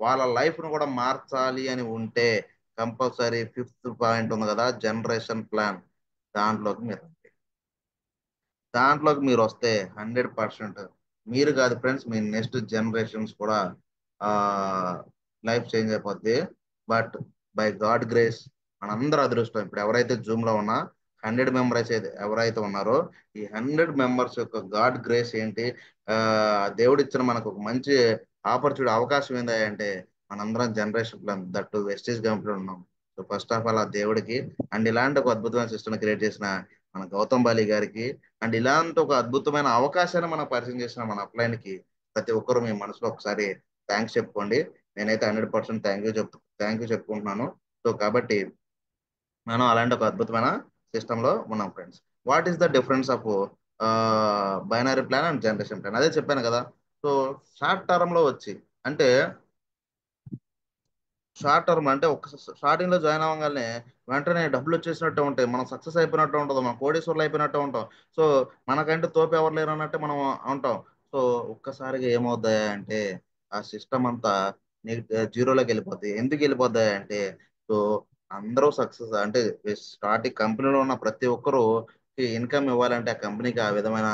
వాళ్ళ లైఫ్ ను కూడా మార్చాలి అని ఉంటే కంపల్సరీ 5th పాయింట్ ఉంది కదా, జనరేషన్ ప్లాన్, దాంట్లోకి మీరు వస్తే 100% మీరు కాదు ఫ్రెండ్స్, మీ నెక్స్ట్ జనరేషన్స్ కూడా లైఫ్ చేంజ్ అయిపోద్ది. బట్ బై గాడ్ గ్రేస్ మనందరూ అదృష్టం. ఇప్పుడు ఎవరైతే జూమ్ లో ఉన్నా 100 మెంబర్స్ అయితే ఎవరైతే ఉన్నారో, ఈ 100 మెంబర్స్ యొక్క గాడ్ గ్రేస్ ఏంటి, దేవుడు ఇచ్చిన మనకు ఒక మంచి ఆపర్చునిటీ, అవకాశం ఏంటి అంటే మనందరం జనరేషన్ ప్లాన్ దట్టు వెస్టేజ్ కంపెనీలో ఉన్నాం. సో ఫస్ట్ ఆఫ్ ఆల్ ఆ దేవుడికి, అండ్ ఇలాంటి ఒక అద్భుతమైన సిస్టమ్ క్రియేట్ చేసిన మన గౌతమ్ బాలి గారికి, అండ్ ఇలాంటి ఒక అద్భుతమైన అవకాశాన్ని మనం పరిచయం చేసిన మన అప్లైన్కి ప్రతి ఒక్కరు మీ మనసులో ఒకసారి థ్యాంక్స్ చెప్పుకోండి. నేనైతే 100% థ్యాంక్ యూ చెప్పుకుంటున్నాను. సో కాబట్టి మనం అలాంటి ఒక అద్భుతమైన సిస్టమ్ లో ఉన్నాం friends. What is the difference of binary plan and generation plan? అదే చెప్పాను కదా. సో షార్ట్ టర్మ్ లో వచ్చి అంటే షార్ట్ టర్మ్ అంటే ఒక స్టార్టింగ్ లో జాయిన్ అవ్వగానే వెంటనే డబ్బులు వచ్చేసినట్టు ఉంటాయి, మనం సక్సెస్ అయిపోయినట్టు ఉంటుంది, మనం కోడీశ్వర్లు అయిపోయినట్టు ఉంటాం. సో మనకంటే తోపు ఎవరు లేరు అన్నట్టు మనం ఉంటాం. సో ఒక్కసారిగా ఏమవుద్దా అంటే ఆ సిస్టమ్ అంతా జీరోలోకి వెళ్ళిపోద్ది. ఎందుకు వెళ్ళిపోద్దా అంటే, సో అందరూ సక్సెస్ అంటే స్టార్టింగ్ కంపెనీలో ఉన్న ప్రతి ఒక్కరూ ఇన్కమ్ ఇవ్వాలంటే ఆ కంపెనీకి ఆ విధమైన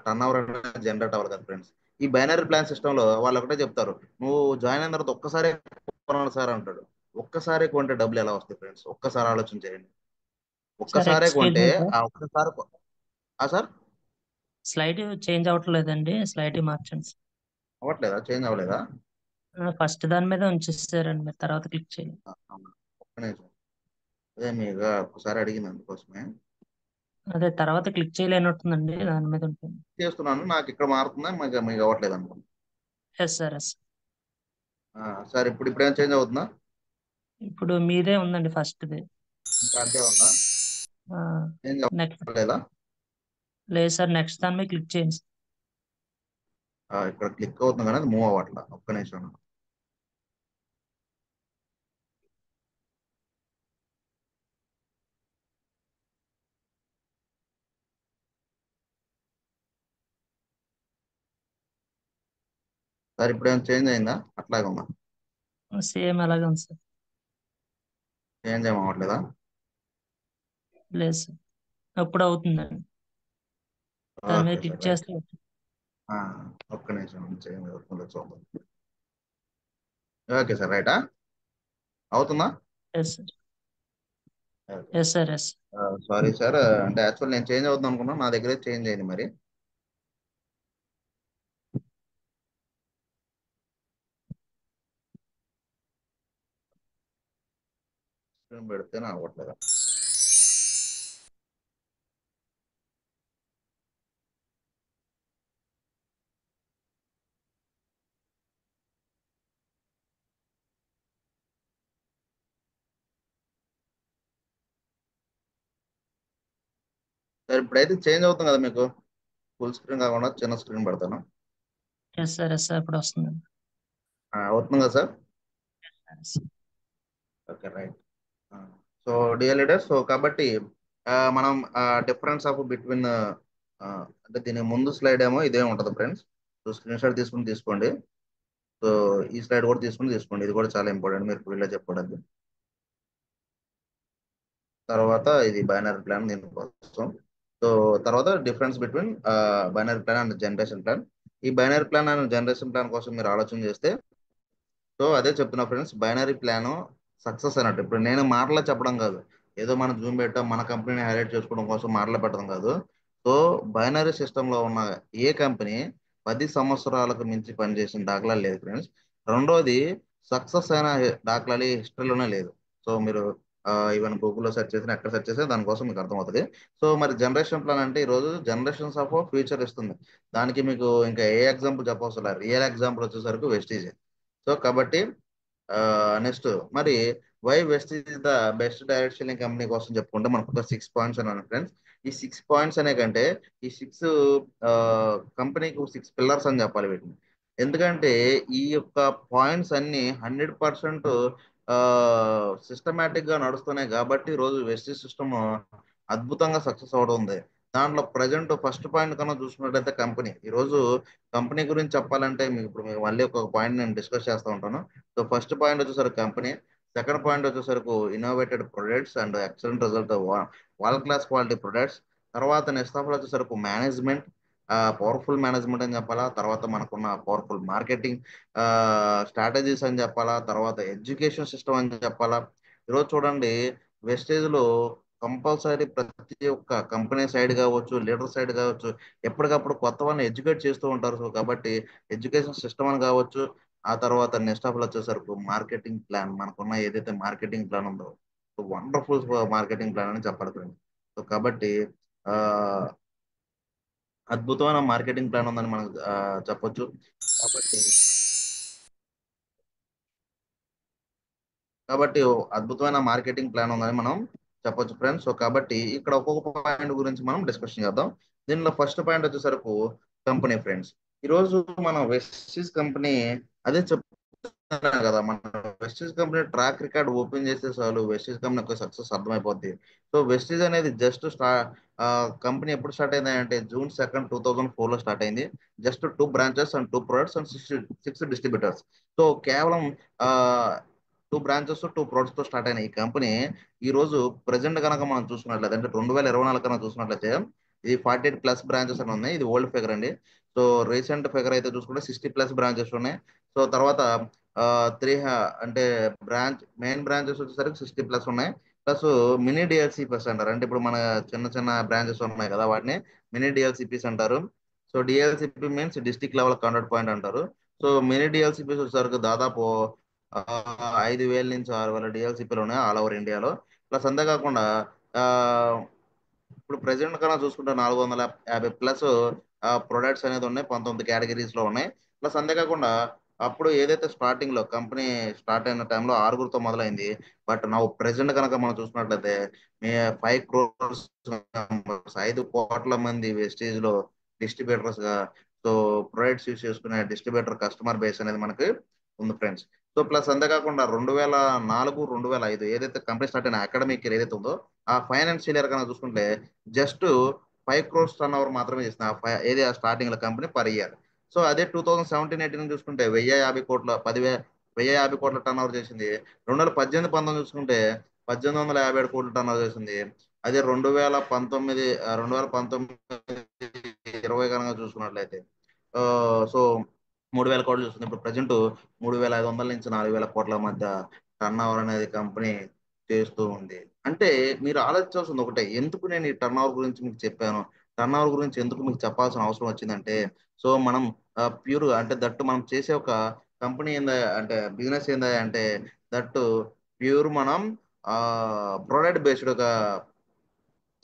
టర్న్ ఓవర్ అనేది జనరేట్ అవ్వాలి కదా ఫ్రెండ్స్. ఈ బైనరీ ప్లాన్ సిస్టమ్ లో వాళ్ళు ఒకటే చెప్తారు, నువ్వు జాయిన్ అయిన తర్వాత ఒక్కసారి కొనాలి సార్ అంటాడు. ఒక్కసారి కొంటే డబ్బులు ఎలా వస్తాయి ఫ్రెండ్స్? ఒక్కసారి ఆలోచన చేయండి. సార్ ఒక్కసారే ఎక్స్క్యూజ్ కొంటే మీ సార్, ఆ ఒక్కసారి సార్ స్లైడ్ చేంజ్ అవ్వట్లేదండి, స్లైడ్ మార్చండి. అవ్వట్లేదా? చేంజ్ అవ్వలేదా? ఫస్ట్ దాని మీద ఉంచేసారండి, మీరు తర్వాత క్లిక్ చేయండి. అవునా? ఒక్క నిమిషం. అదే మీకు ఒకసారి అడిగింది అందుకోసమే అదే తర్వాత క్లిక్ చేయలేనట్టుందండి, దాని మీద ఉంటుంది. చేస్తున్నాను. నాకు ఇక్కడ మారుతుందా? మీకు అవ్వట్లేదు అనుకోండి. Yes sir, yes. సార్ ఇప్పుడు ఏం చేంజ్ అవుతుందా? ఇప్పుడు మీదే ఉందండి ఫస్ట్ది. ఇంకా అంతే ఉందా? చేంజ్ నెక్స్ట్ అవ్వలేదా? లేదు సార్, నెక్స్ట్ దాని మీద క్లిక్ చేయండి. ఇక్కడ క్లిక్ అవుతుంది కానీ అది మూవ్ అవ్వట్లా. ఒక్క నిమిషం. సార్ ఇప్పుడు ఏం చేంజ్ అయిందా? అట్లాగే ఉందా? సేమ్ అలాగే ఉంది సార్. చేంజ్ ఏం అవ్వట్లేదా? లేదు సార్, అప్పుడు అవుతుందండి, దాని మీద ఓకే క్లిక్ సార్, రైట్. చేస్తే. ఒక్క నిమిషం చేంజ్ అవుతుందో చూద్దాం. ఓకే సార్, రైటా? అవుతుందా? Yes sir, yes sir, yes. Sorry sir, అంటే యాక్చువల్ నేను చేంజ్ అవుతుంది అనుకున్నాను, నా దగ్గర చేంజ్ అయింది. మరి స్క్రీన్ పెడితేనే అవ్వట్లేదా? సార్ ఇప్పుడైతే చేంజ్ అవుతుంది కదా మీకు? ఫుల్ స్క్రీన్ కాకుండా చిన్న స్క్రీన్ పెడతాను. ఎస్ సార్, ఎస్ సార్, ఇప్పుడు వస్తుందండి. అవుతుంది కదా sir? Okay, right. So dear leaders, so కాబట్టి మనం డిఫరెన్స్ ఆఫ్ బిట్వీన్ అంటే దీని ముందు స్లైడ్ ఏమో ఇదే ఉంటుంది ఫ్రెండ్స్. సో స్క్రీన్ షాట్ తీసుకోండి. సో ఈ స్లైడ్ కూడా తీసుకోండి. ఇది కూడా చాలా ఇంపార్టెంట్ మీరు వీళ్ళలో చెప్పుకోవడానికి. తర్వాత ఇది బైనరీ ప్లాన్ దీనికోసం. సో తర్వాత difference between binary plan and generation plan. ఈ binary plan and generation plan కోసం మీరు ఆలోచన చేస్తే, సో అదే చెప్తున్నా ఫ్రెండ్స్, బైనరీ ప్లాన్ సక్సెస్ అన్నట్టు. ఇప్పుడు నేను మాటలో చెప్పడం కాదు, ఏదో మనం జూమ్ పెట్టాం మన కంపెనీని హైలైట్ చేసుకోవడం కోసం మాటలు పెట్టడం కాదు. సో బైనరీ సిస్టంలో ఉన్న ఏ కంపెనీ 10 సంవత్సరాలకు మించి పనిచేసిన దాఖలా లేదు ఫ్రెండ్స్. రెండోది, సక్సెస్ అయిన దాఖలాలు హిస్టరీలోనే లేదు. సో మీరు ఈవెన్ గూగుల్లో సెర్చ్ చేసినా ఎక్కడ సెర్చ్ చేసినా దానికోసం మీకు అర్థమవుతుంది. సో మరి జనరేషన్ ప్లాన్ అంటే ఈరోజు జనరేషన్స్ ఆఫ్ ఫ్యూచర్ ఇస్తుంది. దానికి మీకు ఇంకా ఏ ఎగ్జాంపుల్ చెప్పవసరం లేదు. రియల్ ఎగ్జాంపుల్ వచ్చేసరికి వెస్టీజ్. సో కాబట్టి నెక్స్ట్ మరి why Vestige the best direct selling company కోసం చెప్పుకుంటే మనకు ఒక 6 పాయింట్స్ అన్నాను ఫ్రెండ్స్. ఈ 6 పాయింట్స్ అనే కంటే ఈ 6 కంపెనీకి 6 పిల్లర్స్ అని చెప్పాలి వీటిని. ఎందుకంటే ఈ యొక్క పాయింట్స్ అన్ని 100% సిస్టమేటిక్ గా నడుస్తున్నాయి కాబట్టి రోజు వెస్టీజ్ సిస్టమ్ అద్భుతంగా సక్సెస్ అవడం ఉంది. దాంట్లో ప్రజెంట్ ఫస్ట్ పాయింట్ కన్నా చూసుకున్నట్లయితే కంపెనీ, ఈ రోజు కంపెనీ గురించి చెప్పాలంటే మీకు మళ్ళీ ఒక పాయింట్ నేను డిస్కస్ చేస్తూ ఉంటాను. సో ఫస్ట్ పాయింట్ వచ్చేసరికి కంపెనీ, సెకండ్ పాయింట్ వచ్చేసరికి innovated products and excellent result, world class quality products. తర్వాత నెక్స్ట్ ఆఫ్ వచ్చేసరికి మేనేజ్మెంట్, పవర్ఫుల్ మేనేజ్మెంట్ అని చెప్పాలా, తర్వాత మనకున్న పవర్ఫుల్ మార్కెటింగ్ స్ట్రాటజీస్ అని చెప్పాలా, తర్వాత ఎడ్యుకేషన్ సిస్టమ్ అని చెప్పాలా. ఈరోజు చూడండి, వెస్టేజ్ లో కంపల్సరీ ప్రతి ఒక్క కంపెనీ సైడ్ కావచ్చు, లీడర్ సైడ్ కావచ్చు, ఎప్పటికప్పుడు కొత్త వాళ్ళని ఎడ్యుకేట్ చేస్తూ ఉంటారు. సో కాబట్టి ఎడ్యుకేషన్ సిస్టమ్ అని కావచ్చు, ఆ తర్వాత నెక్స్ట్ ఆఫ్ వచ్చేసరికి మార్కెటింగ్ ప్లాన్, మనకున్న ఏదైతే మార్కెటింగ్ ప్లాన్ ఉందో వండర్ఫుల్ మార్కెటింగ్ ప్లాన్ అని చెప్పాలి ఫ్రెండ్స్. సో కాబట్టి ఆ అద్భుతమైన మార్కెటింగ్ ప్లాన్ ఉందని మనం చెప్పొచ్చు. కాబట్టి అద్భుతమైన మార్కెటింగ్ ప్లాన్ ఉందని మనం చెప్పొచ్చు ఫ్రెండ్స్. సో కాబట్టి ఇక్కడ ఒక్కొక్క పాయింట్ గురించి మనం డిస్కషన్ చేద్దాం. దీనిలో ఫస్ట్ పాయింట్ వచ్చేసరికి కంపెనీ ఫ్రెండ్స్. ఈరోజు మనం వెస్టీజ్ కంపెనీ అదే చెప్తున్నాను కదా, మన Vestige company track record open చేస్తే చాలు వెస్టీజ్ కంపెనీ యొక్క సక్సెస్ అర్థమైపోద్ది. సో వెస్టీజ్ అనేది జస్ట్ కంపెనీ ఎప్పుడు స్టార్ట్ అయింది అంటే June 2, 2004 లో స్టార్ట్ అయింది. Just 2 branches and 2 products and 6 distributors. So కేవలం 2 బ్రాంచెస్ 2 ప్రొడక్ట్స్ తో స్టార్ట్ అయిన ఈ కంపెనీ ఈ రోజు ప్రెసెంట్ కనుక మనం చూసుకున్నట్లయితే, అంటే 2024 కనుక చూసుకున్నట్లయితే ఇది 48+ బ్రాంచెస్ అని ఉన్నాయి. ఇది ఓల్డ్ ఫిగర్ అండి. సో రీసెంట్ ఫిగర్ అయితే చూసుకుంటే 60+ బ్రాంచెస్ ఉన్నాయి. సో తర్వాత అంటే మెయిన్ బ్రాంచెస్ వచ్చేసరికి 60+ ఉన్నాయి. ప్లస్ మినీ డిఎల్సిపిస్ అంటారు. అంటే ఇప్పుడు మన చిన్న చిన్న బ్రాంచెస్ ఉన్నాయి కదా, వాటిని మినీ డిఎల్సిపిస్ అంటారు. So DLCP means district level contact point అంటారు. సో మినీ డిఎల్సిపిస్ వచ్చేసరికి దాదాపు 5,000 నుంచి 6,000 డిఎల్సిపిలు ఉన్నాయి ఆల్ ఓవర్ ఇండియాలో. ప్లస్ అంతేకాకుండా ఇప్పుడు ప్రెసెంట్ కన్నా చూసుకుంటే 450+ ప్రొడక్ట్స్ అనేది ఉన్నాయి. 19 కేటగిరీస్ లో ఉన్నాయి. ప్లస్ అంతేకాకుండా అప్పుడు ఏదైతే స్టార్టింగ్ లో కంపెనీ స్టార్ట్ అయిన టైంలో 6గురితో మొదలైంది. బట్ నా ప్రెసెంట్ కనుక మనం చూసుకున్నట్లయితే 5 crores 5 కోట్ల మంది వెస్టేజ్ లో డిస్ట్రిబ్యూటర్స్ గా, సో ప్రొడక్ట్స్ యూస్ చేసుకునే డిస్ట్రిబ్యూటర్ కస్టమర్ బేస్ అనేది మనకి ఉంది ఫ్రెండ్స్. సో ప్లస్ అంతేకాకుండా 2004, 2005 ఏదైతే కంపెనీ స్టార్ట్ అయిన అకాడమిక్ ఇయర్ ఏదైతే ఉందో, ఆ ఫైనాన్షియల్ ఇయర్ కనుక చూసుకుంటే జస్ట్ 5 crores టర్న్ ఓవర్ మాత్రమే చేసింది ఏది ఆ స్టార్టింగ్ లో కంపెనీ పర్ ఇయర్. సో అదే 2017-18 చూసుకుంటే 1,050 కోట్ల టర్న్ ఓవర్ చేసింది. 2018-19 చూసుకుంటే 1,857 కోట్ల టర్న్ ఓవర్ చేసింది. అదే 2019-20 కనుక చూసుకున్నట్లయితే సో 3,000 కోట్లు చూస్తుంది. ఇప్పుడు ప్రజెంట్ 3,500 నుంచి 4,000 కోట్ల మధ్య టర్న్ ఓవర్ అనేది కంపెనీ చేస్తూ ఉంది. అంటే మీరు ఆలోచించాల్సింది ఒకటే, ఎందుకు నేను ఈ టర్న్ ఓవర్ గురించి మీకు చెప్పాను, టర్న్ ఓవర్ గురించి ఎందుకు మీకు చెప్పాల్సిన అవసరం వచ్చిందంటే, సో మనం ప్యూర్ అంటే దట్టు మనం చేసే ఒక కంపెనీ ఏందా అంటే బిజినెస్ ఏందా అంటే దట్టు ప్యూర్ మనం ప్రొడక్ట్ బేస్డ్ ఒక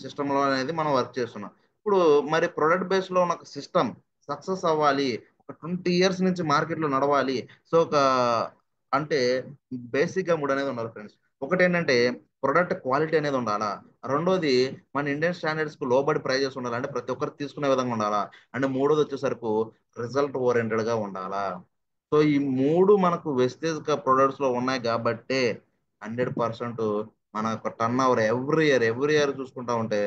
సిస్టమ్ లో అనేది మనం వర్క్ చేస్తున్నాం. ఇప్పుడు మరి ప్రొడక్ట్ బేస్ లో ఉన్న ఒక సిస్టమ్ సక్సెస్ అవ్వాలి, ఒక 20 years నుంచి మార్కెట్ లో నడవాలి. సో అంటే బేసిక్ గా 3 అనేది ఉండాలి ఫ్రెండ్స్. ఒకటి ఏంటంటే ప్రొడక్ట్ క్వాలిటీ అనేది ఉండాలా, రెండోది మన ఇండియన్ స్టాండర్డ్స్ కు లోబడి ప్రైజెస్ ఉండాలి, అంటే ప్రతి ఒక్కరు తీసుకునే విధంగా ఉండాలా, అండ్ మూడోది వచ్చేసరికి రిజల్ట్ ఓరియంటెడ్ గా ఉండాలా. సో ఈ 3 మనకు వెస్టేజ్ ప్రొడక్ట్స్ లో ఉన్నాయి కాబట్టే 100% మన యొక్క టర్న్ ఓవర్ ఎవ్రీ ఇయర్ చూసుకుంటా ఉంటే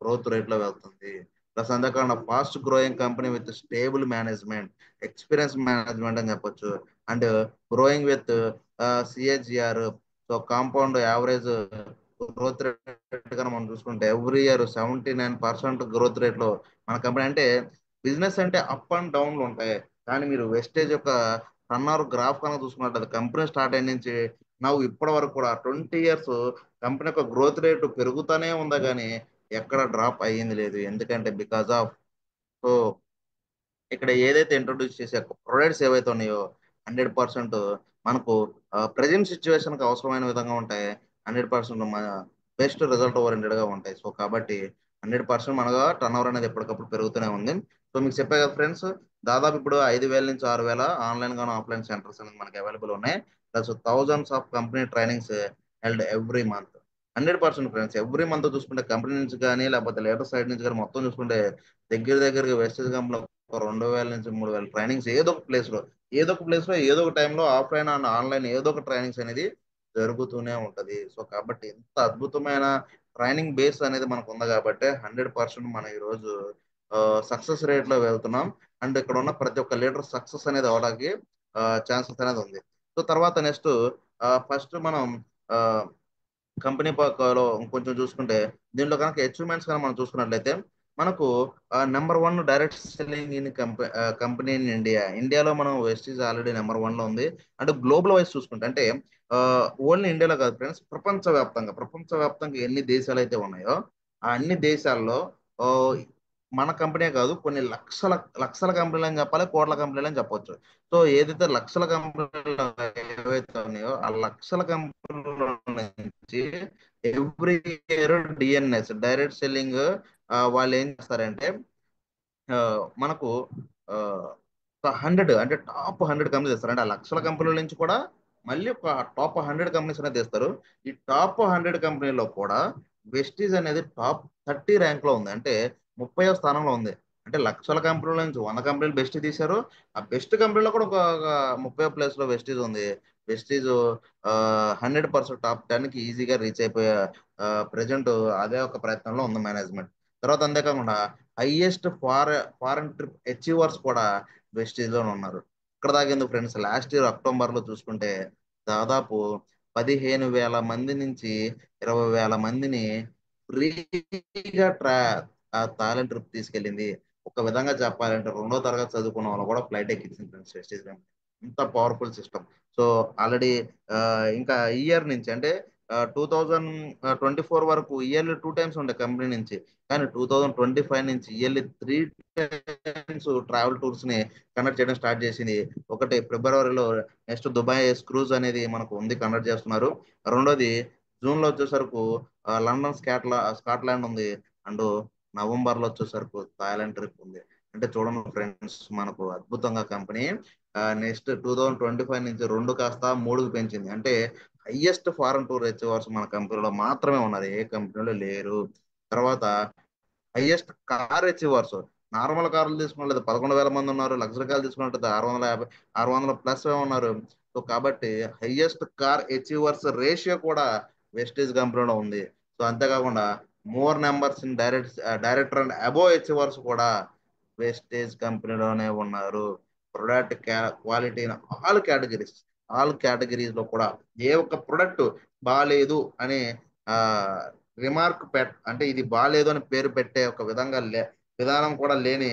గ్రోత్ రేట్ లో వెళ్తుంది. ప్లస్ అంతేకాకుండా fast growing company with stable management, experience management అని చెప్పొచ్చు. And growing with CAGR, so compound average growth rate కనుక మనం చూసుకుంటే ఎవ్రీ ఇయర్ 79% గ్రోత్ రేట్ లో మన కంపెనీ. అంటే బిజినెస్ అంటే అప్ అండ్ డౌన్లు ఉంటాయి, కానీ మీరు వెస్టేజ్ యొక్క టర్న్ ఓవర్ గ్రాఫ్ కనుక చూసుకున్నట్లయితే కంపెనీ స్టార్ట్ అయిన నుంచి ఇప్పటి వరకు కూడా 20 years కంపెనీ యొక్క గ్రోత్ రేటు పెరుగుతూనే ఉందా కానీ ఎక్కడ డ్రాప్ అయ్యింది లేదు. ఎందుకంటే బికాస్ ఆఫ్ సో ఇక్కడ ఏదైతే ఇంట్రొడ్యూస్ చేసే ప్రొడక్ట్స్ ఏవైతే ఉన్నాయో 100% మనకు ప్రజెంట్ సిచ్యువేషన్ కి అవసరమైన విధంగా ఉంటాయి. 100% మన బెస్ట్ రిజల్ట్ ఓరియంటెడ్ గా ఉంటాయి. సో కాబట్టి 100% మనగా టర్న్ ఓవర్ అనేది ఎప్పటికప్పుడు పెరుగుతూనే ఉంది. సో మీకు చెప్పే కదా ఫ్రెండ్స్, దాదాపు ఇప్పుడు 5,000 నుంచి 6,000 ఆన్లైన్ గాను ఆఫ్లైన్ సెంటర్స్ అనేది మనకి అవైలబుల్ ఉన్నాయి. Plus thousands of company trainings held every month. 100% friends, every month చూసుకుంటే కంపెనీ నుంచి కానీ లేకపోతే లేటర్ సైడ్ నుంచి కానీ మొత్తం చూసుకుంటే దగ్గరగా వెస్టేజ్ కంపెనీ 2,000 నుంచి 3,000 ట్రైనింగ్స్ ఏదో ఒక ప్లేస్ లో ఏదో ఒక టైంలో ఆఫ్లైన్ అండ్ ఆన్లైన్ ఏదో ఒక ట్రైనింగ్స్ అనేది జరుగుతూనే ఉంటది. సో కాబట్టి ఎంత అద్భుతమైన ట్రైనింగ్ బేస్ అనేది మనకు ఉంది కాబట్టి 100% మనం ఈ రోజు సక్సెస్ రేట్ లో వెళ్తున్నాం. అండ్ ఇక్కడ ఉన్న ప్రతి ఒక్క లీడర్ సక్సెస్ అనేది అవడానికి ఛాన్సెస్ అనేది ఉంది. సో తర్వాత నెక్స్ట్ ఫస్ట్ మనం కంపెనీ లో కొంచెం చూసుకుంటే దీంట్లో కనుక అచీవ్మెంట్స్ కనుక మనం చూసుకున్నట్లయితే మనకు number 1 direct selling in company in ఇండియాలో మనం వెస్టీజ్ ఆల్రెడీ నెంబర్ 1 లో ఉంది. అంటే గ్లోబల్ వైజ్ చూసుకుంటే అంటే ఓన్లీ ఇండియాలో కాదు ఫ్రెండ్స్, ప్రపంచవ్యాప్తంగా ఎన్ని దేశాలు అయితే ఉన్నాయో ఆ అన్ని దేశాల్లో ఆ, మన కంపెనీ కాదు, కొన్ని లక్షల కంపెనీలు అని చెప్పాలి, కోట్ల కంపెనీలు అని చెప్పొచ్చు. సో ఏదైతే లక్షల కంపెనీలు ఏవైతే ఉన్నాయో ఆ లక్షల కంపెనీల నుంచి every year DNS direct selling వాళ్ళు ఏం చేస్తారంటే మనకు 100 అంటే టాప్ 100 కంపెనీస్ తెస్తారు. అంటే ఆ లక్షల కంపెనీల నుంచి కూడా మళ్ళీ ఒక టాప్ 100 కంపెనీస్ అనేది తెస్తారు. ఈ టాప్ 100 కంపెనీలో కూడా వెస్టీజ్ అనేది టాప్ 30 ర్యాంక్ లో ఉంది. అంటే 30వ స్థానంలో ఉంది. అంటే లక్షల కంపెనీల నుంచి 100 కంపెనీలు బెస్ట్ తీశారు. ఆ బెస్ట్ కంపెనీలో కూడా ఒక 30వ ప్లేస్ లో వెస్టీజ్ ఉంది. వెస్టీజ్ 100% టాప్ 10 కి ఈజీగా రీచ్ అయిపోయే ప్రజెంట్ అదే ఒక ప్రయత్నంలో ఉంది మేనేజ్మెంట్. తర్వాత అంతేకాకుండా హైయెస్ట్ ఫారెన్ ట్రిప్ అచీవర్స్ కూడా వెస్టీజ్ లోనే ఉన్నారు. ఇక్కడ దాకా ఎందుకు ఫ్రెండ్స్, లాస్ట్ ఇయర్ అక్టోబర్ లో చూసుకుంటే దాదాపు 15,000 మంది నుంచి 20,000 మందిని ఫ్రీగా థాయిలాండ్ ట్రిప్ తీసుకెళ్ళింది. ఒక విధంగా చెప్పాలంటే 2వ తరగతి చదువుకున్న వాళ్ళు కూడా ఫ్లైట్ ఎక్కించింది ఫ్రెండ్స్ వెస్టీజ్ కంపెనీ. ఇంత పవర్ఫుల్ సిస్టమ్. సో ఆల్రెడీ ఇంకా ఇయర్ నుంచి అంటే 2024 వరకు ఇయర్లీ 2 టైమ్స్ ఉండే కంపెనీ నుంచి, కానీ 2025 నుంచి ఇయర్లీ 3 టైమ్స్ ట్రావెల్ టూర్స్ ని కండక్ట్ చేయడం స్టార్ట్ చేసింది. ఒకటి ఫిబ్రవరిలో నెక్స్ట్ దుబాయ్ క్రూజ్ అనేది మనకు ఉంది, కండక్ట్ చేస్తున్నారు. రెండోది జూన్ లో వచ్చేసరికి లండన్ స్కాట్లాండ్ ఉంది. అండ్ నవంబర్ లో వచ్చేసరికి థాయిలాండ్ ట్రిప్ ఉంది. అంటే చూడండి ఫ్రెండ్స్, మనకు అద్భుతంగా కంపెనీ నెక్స్ట్ 2025 నుంచి 2 కాస్త 3కి పెంచింది. అంటే హైయెస్ట్ ఫారెన్ టూర్ అచీవర్స్ మన కంపెనీలో మాత్రమే ఉన్నారు, ఏ కంపెనీలో లేరు. తర్వాత హైయెస్ట్ కార్ అచీవర్స్, నార్మల్ కార్లు తీసుకున్నట్లయితే 11,000 మంది ఉన్నారు, లగ్జరీ కార్లు తీసుకున్నట్లయితే 600 ప్లస్ ఉన్నారు. సో కాబట్టి హైయెస్ట్ కార్ అచీవర్స్ రేషియో కూడా వెస్టీజ్ కంపెనీలో ఉంది. సో అంతేకాకుండా more numbers in director and above achievers కూడా వెస్టేజ్ కంపెనీలోనే ఉన్నారు. ప్రొడక్ట్ క్వాలిటీ ఆల్ కేటగిరీస్ లో కూడా ఏ ఒక్క ప్రొడక్ట్ బాగాలేదు అనే రిమార్క్ అంటే ఇది బాగాలేదు అని పేరు పెట్టే ఒక విధానం కూడా లేని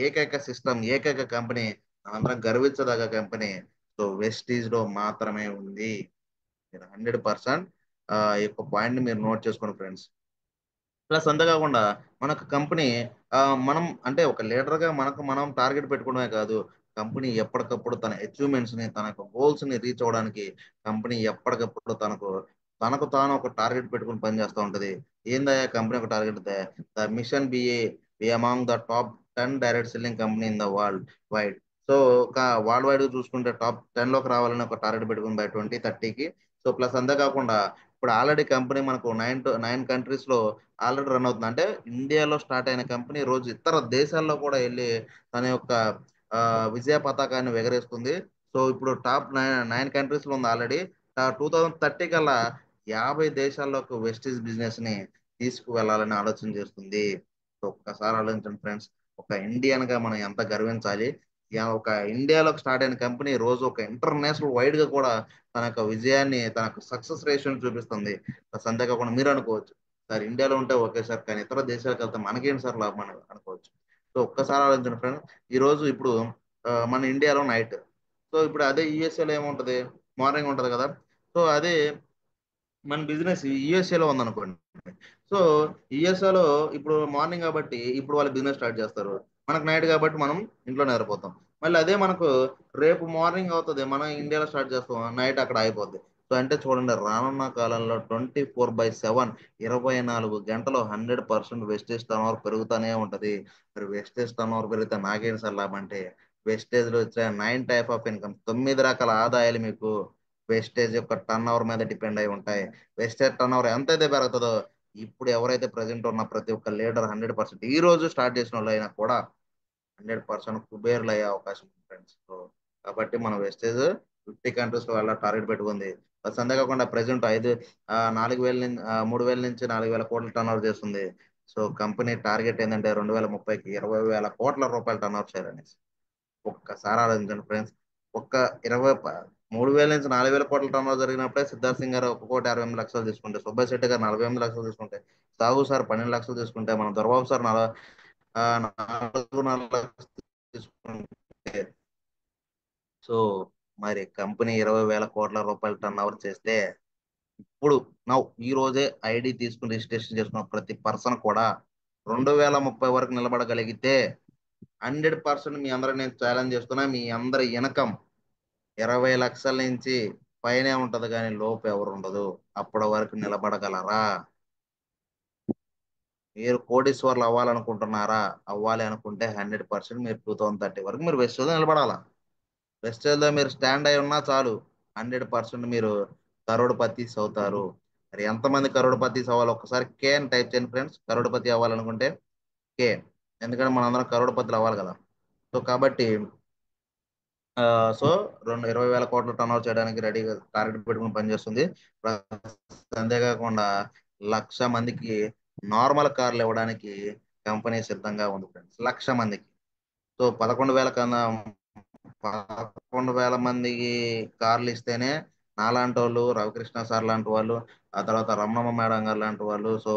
ఏకైక సిస్టమ్, ఏకైక కంపెనీ, అందరం గర్వించదగ్గ కంపెనీ సో వెస్టీజ్ లో మాత్రమే ఉంది. 100% ఈ యొక్క పాయింట్ ని మీరు నోట్ చేసుకోండి ఫ్రెండ్స్. ప్లస్ అంతేకాకుండా మనకు కంపెనీ మనం అంటే ఒక లీడర్ గా మనం టార్గెట్ పెట్టుకోవడమే కాదు, కంపెనీ ఎప్పటికప్పుడు తన అచీవ్మెంట్స్ ని, తన యొక్క గోల్స్ ని రీచ్ అవడానికి కంపెనీ ఎప్పటికప్పుడు తనకు తాను ఒక టార్గెట్ పెట్టుకుని పనిచేస్తూ ఉంటది. ఏందయ్యా కంపెనీ ఒక target? The mission be among the top 10 direct selling company in the world wide. So world wide చూసుకుంటే టాప్ 10 లోకి రావాలని ఒక టార్గెట్ పెట్టుకుని బై 2030కి. సో ప్లస్ అంతేకాకుండా ఇప్పుడు ఆల్రెడీ కంపెనీ మనకు 9 కంట్రీస్ లో ఆల్రెడీ రన్ అవుతుంది. అంటే ఇండియాలో స్టార్ట్ అయిన కంపెనీ రోజు ఇతర దేశాల్లో కూడా వెళ్ళి తన యొక్క విజయ పతాకాన్ని ఎగరేస్తుంది. సో ఇప్పుడు టాప్ 9 కంట్రీస్ లో ఉంది ఆల్రెడీ. 2030 కల్లా 50 దేశాల్లోకి వెస్టీజ్ బిజినెస్ ని తీసుకువెళ్ళాలని ఆలోచన చేస్తుంది. సో ఒక్కసారి ఆలోచించండి ఫ్రెండ్స్, ఒక ఇండియన్ గా మనం ఎంత గర్వించాలి. ఒక ఇండియాలోకి స్టార్ట్ అయిన కంపెనీ రోజు ఒక ఇంటర్నేషనల్ వైడ్ గా కూడా తన యొక్క విజయాన్ని, తన యొక్క సక్సెస్ రేషియోని చూపిస్తుంది. అంతేకాకుండా మీరు అనుకోవచ్చు, సార్ ఇండియాలో ఉంటే ఓకే సార్, కానీ ఇతర దేశాలకు వెళ్తే మనకేంటి సార్ లాభం అని అనుకోవచ్చు. సో ఒక్కసారి ఆలోచించండి ఫ్రెండ్, ఈ రోజు ఇప్పుడు మన ఇండియాలో నైట్, సో ఇప్పుడు అదే యుఎస్ఏలో ఏముంటది, మార్నింగ్ ఉంటది కదా. సో అదే మన బిజినెస్ యుఎస్ఏలో ఉందనుకోండి, సో యుఎస్ఏలో ఇప్పుడు మార్నింగ్ కాబట్టి ఇప్పుడు వాళ్ళు బిజినెస్ స్టార్ట్ చేస్తారు, మనకు నైట్ కాబట్టి మనం ఇంట్లో నిద్రపోతాం. మళ్ళీ అదే మనకు రేపు మార్నింగ్ అవుతుంది, మనం ఇండియాలో స్టార్ట్ చేస్తాం, నైట్ అక్కడ అయిపోద్ది. సో అంటే చూడండి, రానున్న కాలంలో 24/7 24 గంటలు 100% వెస్టేజ్ టర్న్ ఓవర్ పెరుగుతూనే ఉంటది. మరి వెస్టేజ్ టర్న్ ఓవర్ పెరిగితే నాకేం సార్ లాభం అంటే, వెస్టేజ్ లో వచ్చే 9 టైప్ ఆఫ్ ఇన్కమ్, 9 రకాల ఆదాయాలు మీకు వెస్టేజ్ యొక్క టర్న్ ఓవర్ మీద డిపెండ్ అయి ఉంటాయి. వెస్టేజ్ టర్న్ ఓవర్ ఎంతైతే పెరుగుతుందో, ఇప్పుడు ఎవరైతే ప్రజెంట్ ఉన్న ప్రతి ఒక్క లీడర్ 100% ఈ రోజు స్టార్ట్ చేసిన వాళ్ళు అయినా కూడా 100% కుబేర్లు అయ్యే అవకాశం ఉంది ఫ్రెండ్స్. సో కాబట్టి మన వెస్టేజ్ 50 కంట్రీస్ వాళ్ళ టార్గెట్ పెట్టుకుంది. ప్లస్ అంతేకాకుండా ప్రజెంట్ 3,000 నుంచి 4,000 కోట్ల టర్న్ ఓవర్ చేస్తుంది. సో కంపెనీ టార్గెట్ ఏంటంటే 2030కి 20,000 కోట్ల రూపాయలు టర్న్ ఓవర్ చేయాలనేసి. ఒక్కసారి ఆలోచించండి ఫ్రెండ్స్, 3,000 నుంచి 4,000 కోట్ల టర్న్ ఓవర్ జరిగినప్పుడే సిద్ధార్థ్ సింగ్ గారు 1,68 లక్షలు తీసుకుంటే, సుబ్బయ్య శెట్టి గారు 48 లక్షలు తీసుకుంటే, సాహు సార్ 12 లక్షలు తీసుకుంటే, మన దొరబాబు సార్ 4 తీసుకుంటే సో మరి కంపెనీ 20,000 కోట్ల రూపాయలు టర్న్ ఓవర్ చేస్తే ఇప్పుడు ఈ రోజే ఐడి తీసుకుని రిజిస్ట్రేషన్ చేసుకున్న ప్రతి పర్సన్ కూడా 2030 వరకు నిలబడగలిగితే 100% మీ అందరూ నేను ఛాలెంజ్ చేస్తున్నా, మీ అందరి ఇన్కమ్ 20 లక్షల నుంచి పైనే ఉంటది కానీ లోపు ఎవరు ఉండదు. అప్పటి వరకు నిలబడగలరా? మీరు కోటీశ్వర్లు అవ్వాలనుకుంటున్నారా? అవ్వాలి అనుకుంటే 100% మీరు 2030 వరకు మీరు వెస్టేజ్ నిలబడాలా. వెస్టేజ్ లో మీరు స్టాండ్ అయి ఉన్నా చాలు, 100% మీరు కరోడ్పతీస్ అవుతారు. మరి ఎంతమంది కరోడ్పతీస్ అవ్వాలి? ఒక్కసారి కే అని టైప్ చేయండి ఫ్రెండ్స్. కరోడ్పతి అవ్వాలనుకుంటే కే, ఎందుకంటే మనం అందరం కరోడ్పతులు అవ్వాలి కదా. సో కాబట్టి సో 20,000 కోట్ల టర్న్ ఓవర్ చేయడానికి రెడీగా టార్గెట్ పెట్టుకుని పనిచేస్తుంది. అంతేకాకుండా 1,00,000 మందికి నార్మల్ కార్లు ఇవ్వడానికి కంపెనీ సిద్ధంగా ఉంది ఫ్రెండ్స్. 1,00,000 మందికి. సో 11,000 మందికి కార్లు ఇస్తేనే నాలాంటి వాళ్ళు, రవికృష్ణ సార్ లాంటి వాళ్ళు, ఆ తర్వాత రమణమ్మ మేడం గారు లాంటి వాళ్ళు, సో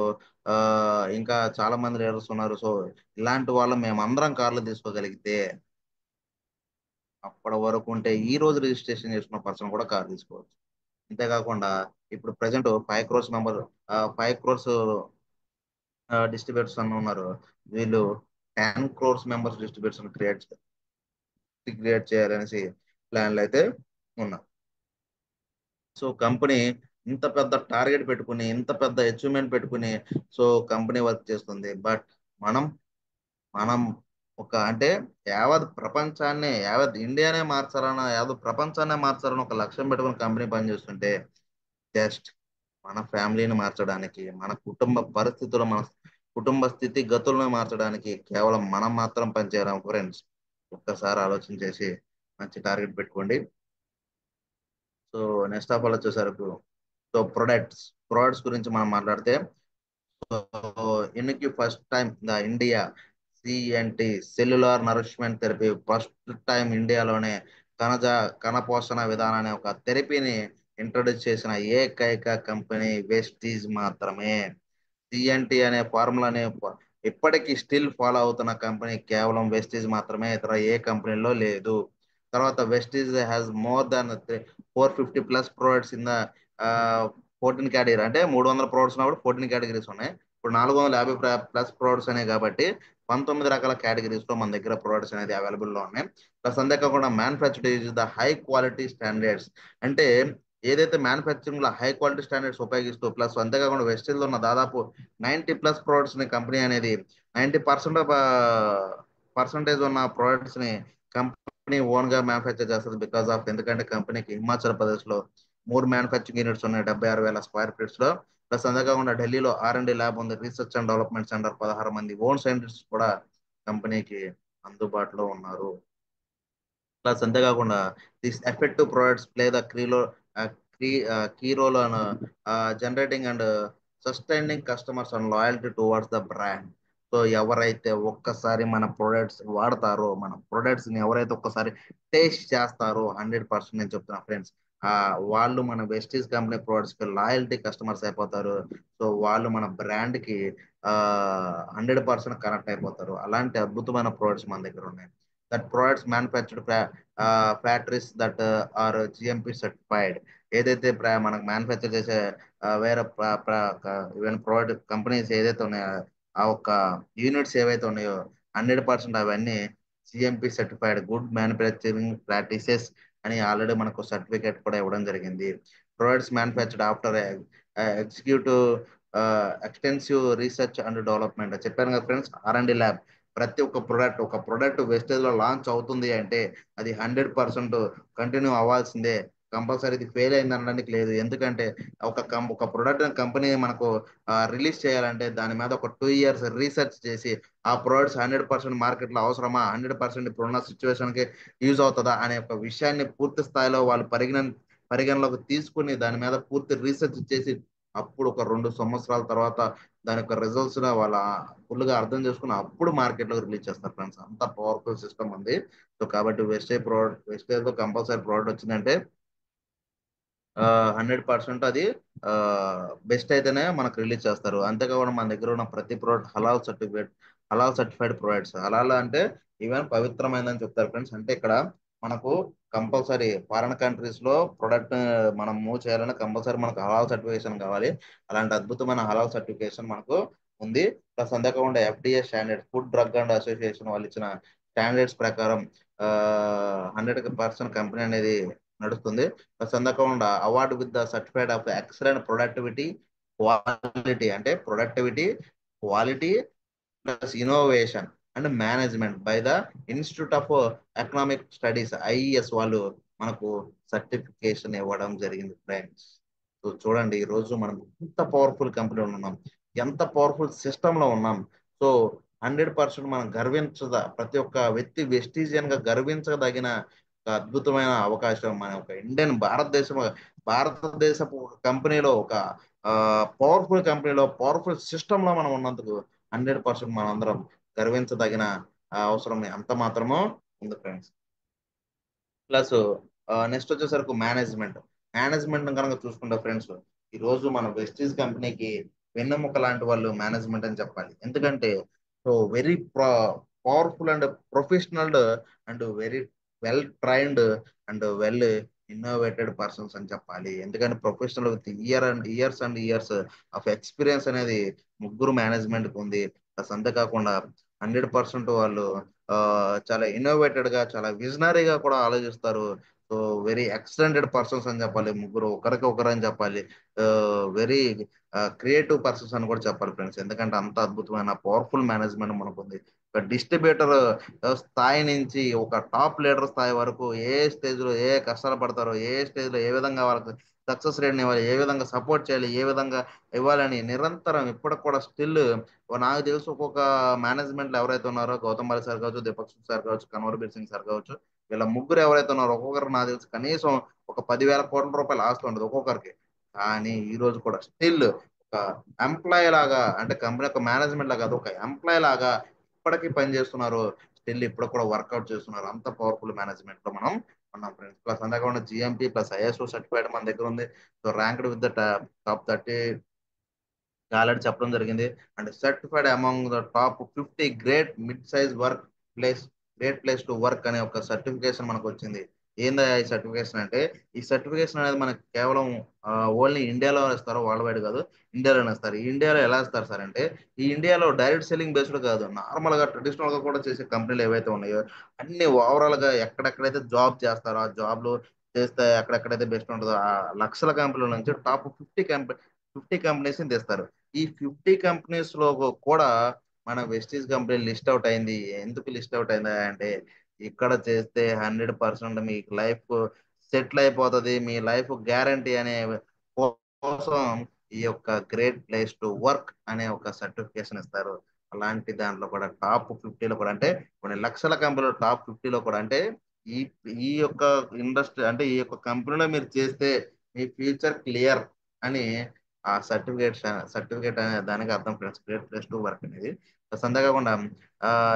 ఇంకా చాలా మంది లీడర్స్ ఉన్నారు. సో ఇలాంటి వాళ్ళు మేమందరం కార్లు తీసుకోగలిగితే అప్పటి వరకు ఉంటే ఈ రోజు రిజిస్ట్రేషన్ చేసుకున్న పర్సన్ కూడా కార్ తీసుకోవచ్చు. అంతేకాకుండా ఇప్పుడు present 5 crores member 5 crores distributors అని ఉన్నారు. వీళ్ళు 10 crores మెంబర్స్ డిస్ట్రిబ్యూటర్స్ క్రియేట్ చేయాలనేసి ప్లాన్లు అయితే ఉన్నారు. సో కంపెనీ ఇంత పెద్ద టార్గెట్ పెట్టుకుని, ఇంత పెద్ద అచీవ్మెంట్ పెట్టుకుని సో కంపెనీ వర్క్ చేస్తుంది. బట్ మనం అంటే యావత్ ప్రపంచాన్ని, యావత్ ఇండియానే మార్చాలన్న, యావత్ ప్రపంచాన్నే మార్చాలని ఒక లక్ష్యం పెట్టుకుని కంపెనీ పనిచేస్తుంటే జస్ట్ మన ఫ్యామిలీని మార్చడానికి, మన కుటుంబ పరిస్థితులు, మన కుటుంబ స్థితి గతులను మార్చడానికి కేవలం మనం మాత్రం పనిచేయడం ఫ్రెండ్స్. ఒక్కసారి ఆలోచన చేసి మంచి టార్గెట్ పెట్టుకోండి. సో నెక్స్ట్ ఆఫ్ ఆల్ వచ్చేసరికి సో ప్రొడక్ట్స్ గురించి మనం మాట్లాడితే, సో ఇన్కి first time the India CNT cellular nourishment therapy first time ఇండియాలోనే కణపోషణ విధానాన్ని ఒక థెరపీని ఇంట్రొడ్యూస్ చేసిన ఏకైక కంపెనీ వెస్టీజ్ మాత్రమే. CNT అనే ఫార్ములాని ఇప్పటికీ స్టిల్ ఫాలో అవుతున్న కంపెనీ కేవలం వెస్టీజ్ మాత్రమే, ఇతర ఏ కంపెనీలో లేదు. తర్వాత Vestige has more than 450+ products in the 14 category. అంటే 300 ప్రొడక్ట్స్ ఉన్నప్పుడు 14 కేటగిరీస్ ఉన్నాయి. ఇప్పుడు 450+ ప్రొడక్ట్స్ అనేవి కాబట్టి 19 రకాల కేటగిరీస్ లో మన దగ్గర ప్రొడక్ట్స్ అనేది అవైలబుల్ లో ఉన్నాయి. ప్లస్ అంతేకాకుండా manufactured use the high quality standards, అంటే ఏదైతే మ్యానుఫ్యాక్చరింగ్ లో హై క్వాలిటీ స్టాండర్డ్స్ ఉపయోగిస్తూ, ప్లస్ అంతేకాకుండా వెస్టేజ్ లో ఉన్న దాదాపు 90+ ప్రొడక్ట్స్ ని కంపెనీ అనేది 90% ఉన్న ప్రొడక్ట్స్ ని కంపెనీ ఓన్ గా మ్యానుఫ్యాక్చర్ చేస్తుంది. బికాస్ ఆఫ్ ఎందుకంటే కంపెనీకి హిమాచల్ ప్రదేశ్ లో 3 మ్యానుఫ్యాక్చరింగ్ యూనిట్స్ ఉన్నాయి 76,000 స్క్వేర్ ఫీట్స్ లో. ప్లస్ అంతేకాకుండా ఢిల్లీలో R&D ల్యాబ్ ఉంది, రీసెర్చ్ అండ్ డెవలప్మెంట్ సెంటర్, 16 మంది ఓన్ సైంటిస్ట్స్ కూడా కంపెనీకి అందుబాటులో ఉన్నారు. ప్లస్ అంతేకాకుండా this effective products play the key role on generating and sustaining customers and loyalty towards the brand. So ఎవరైతే ఒక్కసారి మన ప్రొడక్ట్స్ వాడతారో, మన ప్రొడక్ట్స్ ని ఎవరైతే ఒక్కసారి టేస్ట్ చేస్తారో 100% నేను చెప్తున్నా ఫ్రెండ్స్, వాళ్ళు మన వెస్టీజ్ కంపెనీ ప్రొడక్ట్స్ కి లాయల్టీ కస్టమర్స్ అయిపోతారు. సో వాళ్ళు మన బ్రాండ్ కి 100% కనెక్ట్ అయిపోతారు. అలాంటి అద్భుతమైన ప్రొడక్ట్స్ మన దగ్గర ఉన్నాయి. That products manufactured factories that are GMP certified. ఏదైతే మనకు మ్యానుఫ్యాక్చర్ చేసే వేరే ఈవెన్ ప్రొడక్ట్ కంపెనీస్ ఏదైతే ఉన్నాయో, ఆ ఒక్క యూనిట్స్ ఏవైతే ఉన్నాయో 100% అవన్నీ GMP certified good manufacturing practices అని ఆల్రెడీ మనకు సర్టిఫికేట్ కూడా ఇవ్వడం జరిగింది. Products manufactured after executive extensive research and development. చెప్పాను కదా ఫ్రెండ్స్, R&D ల్యాబ్. ప్రతి ఒక్క ప్రొడక్ట్ వెస్టేజ్ లో లాంచ్ అవుతుంది అంటే అది 100% కంటిన్యూ అవ్వాల్సిందే. కంపల్సరీ ఇది ఫెయిల్ అయింది అనడానికి లేదు. ఎందుకంటే ఒక ప్రొడక్ట్ కంపెనీ మనకు రిలీజ్ చేయాలంటే దాని మీద ఒక 2 years రీసెర్చ్ చేసి ఆ ప్రొడక్ట్స్ 100% మార్కెట్ లో అవసరమా, 100% ఇప్పుడున్న సిచ్యువేషన్ కి యూజ్ అవుతుందా అనే ఒక విషయాన్ని పూర్తి స్థాయిలో వాళ్ళు పరిగణలోకి తీసుకుని దాని మీద పూర్తి రీసెర్చ్ చేసి అప్పుడు ఒక 2 సంవత్సరాల తర్వాత దాని యొక్క రిజల్ట్స్ వాళ్ళ ఫుల్ గా అర్థం చేసుకుని అప్పుడు మార్కెట్ లో రిలీజ్ చేస్తారు ఫ్రెండ్స్. అంత పవర్ఫుల్ సిస్టమ్ ఉంది. సో కాబట్టి వెస్టేజ్ లో కంపల్సరీ ప్రోడక్ట్ వచ్చిందంటే 100% అది బెస్ట్ అయితేనే మనకు రిలీజ్ చేస్తారు. అంతేకాకుండా మన దగ్గర ఉన్న ప్రతి ప్రోడక్ట్ హలాల్ సర్టిఫికేట్ హలాల్ సర్టిఫైడ్ ప్రొడక్ట్స్. హలాల్ అంటే ఈవెన్ పవిత్రమైనదని చెప్తారు ఫ్రెండ్స్. అంటే ఇక్కడ మనకు కంపల్సరీ ఫారిన్ కంట్రీస్ లో ప్రొడక్ట్ మనం మూవ్ చేయాలంటే కంపల్సరీ మనకు హలాల్ సర్టిఫికేషన్ కావాలి. అలాంటి అద్భుతమైన హలాల్ సర్టిఫికేషన్ మనకు ఉంది. ప్లస్ అంతేకాకుండా FDA standard, food drug and association వాళ్ళు ఇచ్చిన స్టాండర్డ్స్ ప్రకారం 100% కంపెనీ అనేది నడుస్తుంది. ప్లస్ అంతేకాకుండా award with the certified of excellent productivity quality, అంటే productivity quality plus innovation and management by the institute of economic studies IES వాళ్ళు మనకు సర్టిఫికేషన్ ఇవ్వడం జరిగింది ఫ్రెండ్స్. సో చూడండి, ఈ రోజు మనం ఎంత పవర్ఫుల్ కంపెనీలో ఉన్నాం, ఎంత పవర్ఫుల్ సిస్టమ్ లో ఉన్నాం. సో 100% మనం ప్రతి ఒక్క వ్యక్తి వెస్టీజియన్ గా గర్వించదగిన ఒక అద్భుతమైన అవకాశం. మన ఒక ఇండియన్ భారతదేశపు కంపెనీలో, ఒక పవర్ఫుల్ కంపెనీలో, పవర్ఫుల్ సిస్టమ్ లో మనం ఉన్నందుకు 100% మనం అందరం గర్వించదగిన అవసరం అంత మాత్రమో ఉంది ఫ్రెండ్స్. ప్లస్ నెక్స్ట్ వచ్చేసరికి మేనేజ్మెంట్ కనుక చూసుకుంటే ఫ్రెండ్స్, ఈ రోజు మన వెస్టీజ్ కంపెనీకి వెన్నెముక లాంటి వాళ్ళు మేనేజ్మెంట్ అని చెప్పాలి. ఎందుకంటే so very powerful and professional and very well trained and well innovated persons అని చెప్పాలి. ఎందుకంటే professional with years and years of experience అనేది ముగ్గురు మేనేజ్మెంట్ కి ఉంది. ప్లస్ అంతేకాకుండా 100% వాళ్ళు చాలా ఇన్నోవేటెడ్ గా, చాలా విజనరీగా కూడా ఆలోచిస్తారు. సో వెరీ ఎక్సలెంటెడ్ పర్సన్స్ అని చెప్పాలి. ముగ్గురు ఒకరికి ఒకరు అని చెప్పాలి. వెరీ క్రియేటివ్ పర్సన్స్ అని కూడా చెప్పాలి ఫ్రెండ్స్. ఎందుకంటే అంత అద్భుతమైన పవర్ఫుల్ మేనేజ్మెంట్ మనకు ఉంది. ఒక డిస్ట్రిబ్యూటర్ స్థాయి నుంచి ఒక టాప్ లీడర్ స్థాయి వరకు ఏ స్టేజ్ లో ఏ కష్టాలు పడతారో, ఏ స్టేజ్ లో ఏ విధంగా వాళ్ళకి సక్సెస్ రేట్ని ఇవ్వాలి, ఏ విధంగా సపోర్ట్ చేయాలి, ఏ విధంగా ఇవ్వాలని నిరంతరం ఇప్పటికి కూడా స్టిల్ నాకు తెలుసు ఒక్కొక్క మేనేజ్మెంట్ లో ఎవరైతే ఉన్నారో, గౌతమ్ బాలి సార్ కావచ్చు, దీపక్ సార్ కావచ్చు, కన్వర్ సింగ్ సార్ కావచ్చు, వీళ్ళ ముగ్గురు ఎవరైతే ఉన్నారో ఒక్కొక్కరు నాకు తెలుసు కనీసం ఒక 10,000 కోట్ల రూపాయలు ఆస్తి ఉండదు ఒక్కొక్కరికి. కానీ ఈ రోజు కూడా స్టిల్ ఒక ఎంప్లాయ్ లాగా, అంటే కంపెనీ యొక్క మేనేజ్మెంట్ లాగా, ఒక ఎంప్లాయ్ లాగా ఇప్పటికీ పని చేస్తున్నారు. స్టిల్ ఇప్పుడు కూడా వర్కౌట్ చేస్తున్నారు. అంత పవర్ఫుల్ మేనేజ్మెంట్ లో మనం ఉన్నాం ఫ్రెండ్స్. ప్లస్ అంతేకాకుండా GMP ప్లస్ ISO సర్టిఫైడ్ మన దగ్గర ఉంది. So ranked with the top 30 already చెప్పడం జరిగింది. And certified among the top 50 great mid size great place to work అనే ఒక సర్టిఫికేషన్ మనకు వచ్చింది. ఏందా ఈ సర్టిఫికేషన్ అంటే, ఈ సర్టిఫికేషన్ అనేది మనకి కేవలం ఓన్లీ ఇండియాలో ఇస్తారు, వరల్డ్ వైడ్ కాదు, ఇండియాలోనే ఇస్తారు. ఈ ఇండియాలో ఎలా ఇస్తారు సార్ అంటే, ఈ ఇండియాలో డైరెక్ట్ సెల్లింగ్ బేస్డ్ కాదు, నార్మల్ గా ట్రెడిషనల్ గా కూడా చేసే కంపెనీలు ఏవైతే ఉన్నాయో అన్ని ఓవరాల్ గా ఎక్కడెక్కడైతే జాబ్ చేస్తారో ఆ జాబ్ లో చేస్తే ఎక్కడెక్కడైతే బెస్ట్ ఉంటుందో ఆ లక్షల కంపెనీల నుంచి టాప్ 50 కంపెనీస్ ని తీస్తారు. ఈ 50 కంపెనీస్ లో కూడా మన వెస్టీజ్ కంపెనీ లిస్ట్ అవుట్ అయింది. ఎందుకు లిస్ట్ అవుట్ అయిందా అంటే, ఇక్కడ చేస్తే 100% మీకు లైఫ్ సెటిల్ అయిపోతుంది, మీ లైఫ్ గ్యారంటీ అనే కోసం ఈ యొక్క గ్రేట్ ప్లేస్ టు వర్క్ అనే ఒక సర్టిఫికేషన్ ఇస్తారు. అలాంటి దాంట్లో కూడా టాప్ 50లో కూడా, అంటే కొన్ని లక్షల కంపెనీలో టాప్ 50లో కూడా, అంటే ఈ ఈ యొక్క ఇండస్ట్రీ, అంటే ఈ యొక్క కంపెనీలో మీరు చేస్తే మీ ఫ్యూచర్ క్లియర్ అని ఆ సర్టిఫికేట్ అనే దానికి అర్థం friends, great place to work అనేది. అంతేకాకుండా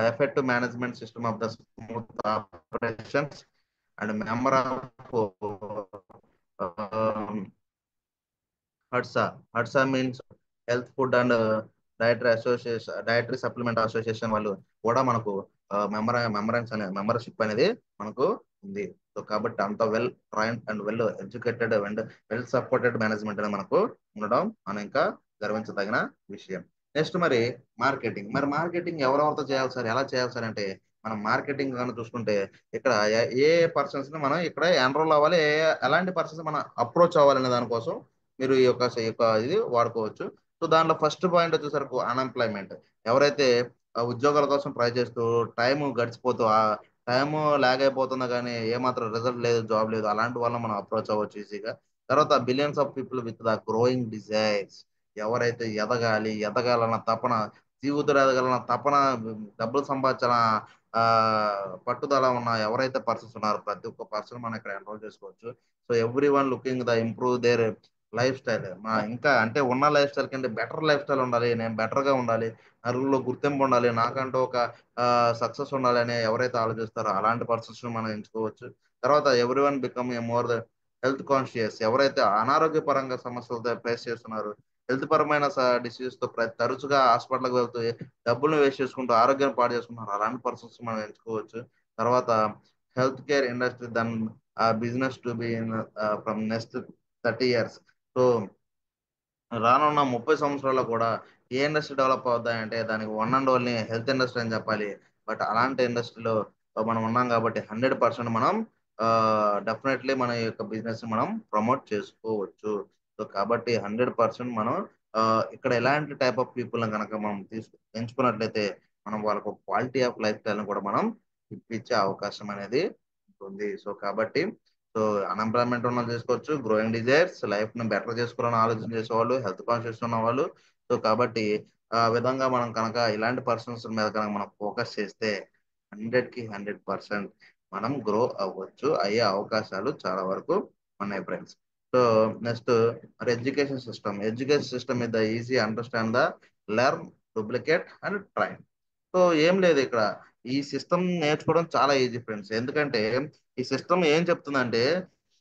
effective management system of the smooth operations and member of HADSA means health food and dietary supplement association వాళ్ళు కూడా మనకు మెంబర్షిప్ అనేది మనకు ఉంది. సో కాబట్టి అంత well trained and well educated and well supported management అనేది మనకు ఉండడం మనం ఇంకా గర్వించదగిన విషయం. నెక్స్ట్ మరి మార్కెటింగ్ ఎవరెవరితో చేయాలి సార్, ఎలా చేయాలి సార్ అంటే, మనం మార్కెటింగ్ కనుక చూసుకుంటే ఇక్కడ ఏ పర్సన్స్ ని మనం ఇక్కడ ఎన్రోల్ అవ్వాలి, ఎలాంటి పర్సన్స్ మనం అప్రోచ్ అవ్వాలనే దానికోసం మీరు ఈ యొక్క ఇది వాడుకోవచ్చు. సో దాంట్లో ఫస్ట్ పాయింట్ వచ్చేసరికి అన్ఎంప్లాయ్మెంట్. ఎవరైతే ఉద్యోగాల కోసం ట్రై చేస్తూ టైం గడిచిపోతూ ఆ టైం లాగ్ అయిపోతుందో కానీ ఏమాత్రం రిజల్ట్ లేదు, జాబ్ లేదు, అలాంటి వాళ్ళని మనం అప్రోచ్ అవ్వచ్చు ఈజీగా. తర్వాత billions of people with the growing desires. ఎవరైతే ఎదగాలన్న తపన, జీవితంలో ఎదగాలన్న తపన, డబ్బులు సంపాదించాలన్న పట్టుదల ఉన్న ఎవరైతే పర్సన్స్ ఉన్నారో ప్రతి ఒక్క పర్సన్ మనం ఇక్కడ ఎన్రోల్ చేసుకోవచ్చు. So every one looking the improve their life style. ఇంకా అంటే ఉన్న లైఫ్ స్టైల్ కంటే బెటర్ లైఫ్ స్టైల్ ఉండాలి, నేను బెటర్ గా ఉండాలి, నలుగురిలో గుర్తింపు ఉండాలి, నాకంటూ ఒక సక్సెస్ ఉండాలి అని ఎవరైతే ఆలోచిస్తారో అలాంటి పర్సన్స్ మనం ఎంచుకోవచ్చు. తర్వాత every one become a more health conscious. ఎవరైతే అనారోగ్యపరంగా సమస్యలతో ఫేస్ చేస్తున్నారు, హెల్త్ పరమైన డిసీజెస్ తో తరచుగా హాస్పిటల్కి వెళ్తూ డబ్బులు వేస్ట్ చేసుకుంటూ ఆరోగ్యాన్ని పాడు చేసుకుంటున్నారు. అలాంటి పర్సన్స్ మనం ఎంచుకోవచ్చు. తర్వాత health care industry then business to be in from next 30 years. So రానున్న 30 సంవత్సరాల్లో కూడా ఏ ఇండస్ట్రీ డెవలప్ అవుతాయంటే దానికి one and only health industry అని చెప్పాలి. బట్ అలాంటి ఇండస్ట్రీలో మనం ఉన్నాం కాబట్టి 100% మనం డెఫినెట్లీ మన యొక్క బిజినెస్ మనం ప్రమోట్ చేసుకోవచ్చు. సో కాబట్టి 100% మనం ఇక్కడ ఎలాంటి టైప్ ఆఫ్ పీపుల్ కనుక మనం ఎంచుకున్నట్లయితే మనం వాళ్ళకు క్వాలిటీ ఆఫ్ లైఫ్ స్టైల్ కూడా మనం ఇప్పించే అవకాశం అనేది ఉంటుంది. సో కాబట్టి అన్ఎంప్లాయ్మెంట్ ఉన్న చేసుకోవచ్చు, గ్రోయింగ్ డిజైర్స్, లైఫ్ ని బెటర్ చేసుకోవాలని ఆలోచన చేసేవాళ్ళు, హెల్త్ కాన్షియస్ ఉన్న వాళ్ళు. సో కాబట్టి ఆ విధంగా మనం కనుక ఇలాంటి పర్సన్స్ మీద కనుక మనం ఫోకస్ చేస్తే 100% మనం గ్రో అవ్వచ్చు, అయ్యే అవకాశాలు చాలా వరకు ఉన్నాయి ఫ్రెండ్స్. సో నెక్స్ట్ మరి ఎడ్యుకేషన్ సిస్టమ్ మీద easy understand the learn, duplicate and train. So ఏం లేదు ఇక్కడ, ఈ సిస్టమ్ నేర్చుకోవడం చాలా ఈజీ ఫ్రెండ్స్. ఎందుకంటే ఈ సిస్టమ్ ఏం చెప్తుందంటే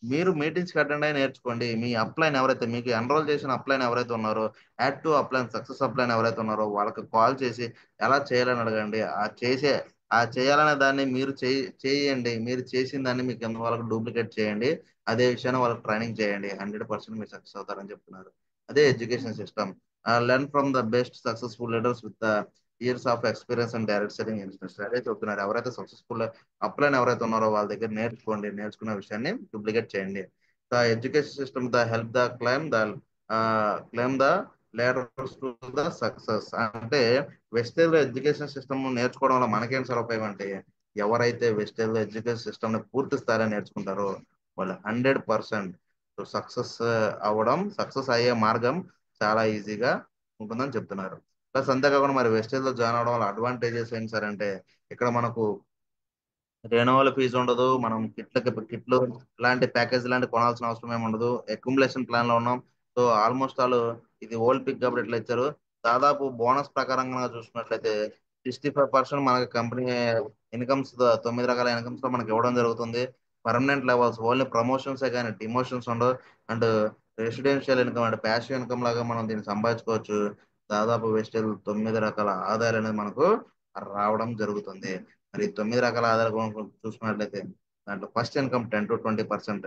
మీరు మీటింగ్స్కి అటెండ్ అయి నేర్చుకోండి. మీ అప్లైన్ ఎవరైతే మీకు ఎన్రోల్ చేసిన అప్లైన్ ఎవరైతే ఉన్నారో, యాక్టివ్ అప్లైన్, సక్సెస్ అప్లైన్ ఎవరైతే ఉన్నారో వాళ్ళకి కాల్ చేసి ఎలా చేయాలని అడగండి. ఆ చేయాలనే దాన్ని మీరు చేయండి. మీరు చేసిన దాన్ని మీకు వాళ్ళకి డూప్లికేట్ చేయండి. అదే విషయాన్ని వాళ్ళకి ట్రైనింగ్ చేయండి. 100% మీరు సక్సెస్ అవుతారని చెప్తున్నారు. అదే education system. Learn from the best successful leaders with the years of experience and direct selling industry. అదే చెప్తున్నారు. ఎవరైతే సక్సెస్ఫుల్ అప్లైన్ ఎవరైతే ఉన్నారో వాళ్ళ దగ్గర నేర్చుకోండి. నేర్చుకున్న విషయాన్ని డూప్లికేట్ చేయండి. The education system the help the claim the ladders to the success. అంటే వెస్టేజ్ ఎడ్యుకేషన్ సిస్టమ్ నేర్చుకోవడం వల్ల మనకేం సార్ ఉపయోగం అంటే, ఎవరైతే వెస్టేజ్ ఎడ్యుకేషన్ సిస్టమ్ ని పూర్తి స్థాయిలో నేర్చుకుంటారో వాళ్ళు 100% సక్సెస్ అయ్యే మార్గం చాలా ఈజీగా ఉంటుందని చెప్తున్నారు. ప్లస్ అంతేకాకుండా మరి వెస్టేజ్ లో జాయిన్ అవడం వల్ల అడ్వాంటేజెస్ ఏంటి సార్ అంటే, ఇక్కడ మనకు రెన్యువల్ ఫీజు ఉండదు, మనం కిట్లు ఇలాంటి ప్యాకేజ్ లాంటి కొనాల్సిన అవసరం ఏమి ఉండదు. అక్యుములేషన్ ప్లాన్ లో ఉన్నాం. సో ఆల్మోస్ట్ ఆల్ ఇది ఓల్డ్ పిక్ కాబట్టి ఇట్లా ఇచ్చారు. దాదాపు బోనస్ ప్రకారంగా చూసుకున్నట్లయితే 65% మనకి కంపెనీ ఇన్కమ్స్, 9 రకాల ఇన్కమ్స్ లో మనకి ఇవ్వడం జరుగుతుంది. పర్మనెంట్ లెవెల్స్, ఓన్లీ ప్రమోషన్స్ కానీ డిమోషన్స్ ఉండవు. అండ్ రెసిడెన్షియల్ ఇన్కమ్ అంటే ప్యాసివ్ ఇన్కమ్ లాగా మనం దీన్ని సంపాదించుకోవచ్చు. దాదాపు వెస్టేజ్ 9 రకాల ఆదాయాలు అనేది మనకు రావడం జరుగుతుంది. మరి 9 రకాల ఆదాయాలు చూసుకున్నట్లయితే దాంట్లో ఫస్ట్ ఇన్కమ్ 10 to 20%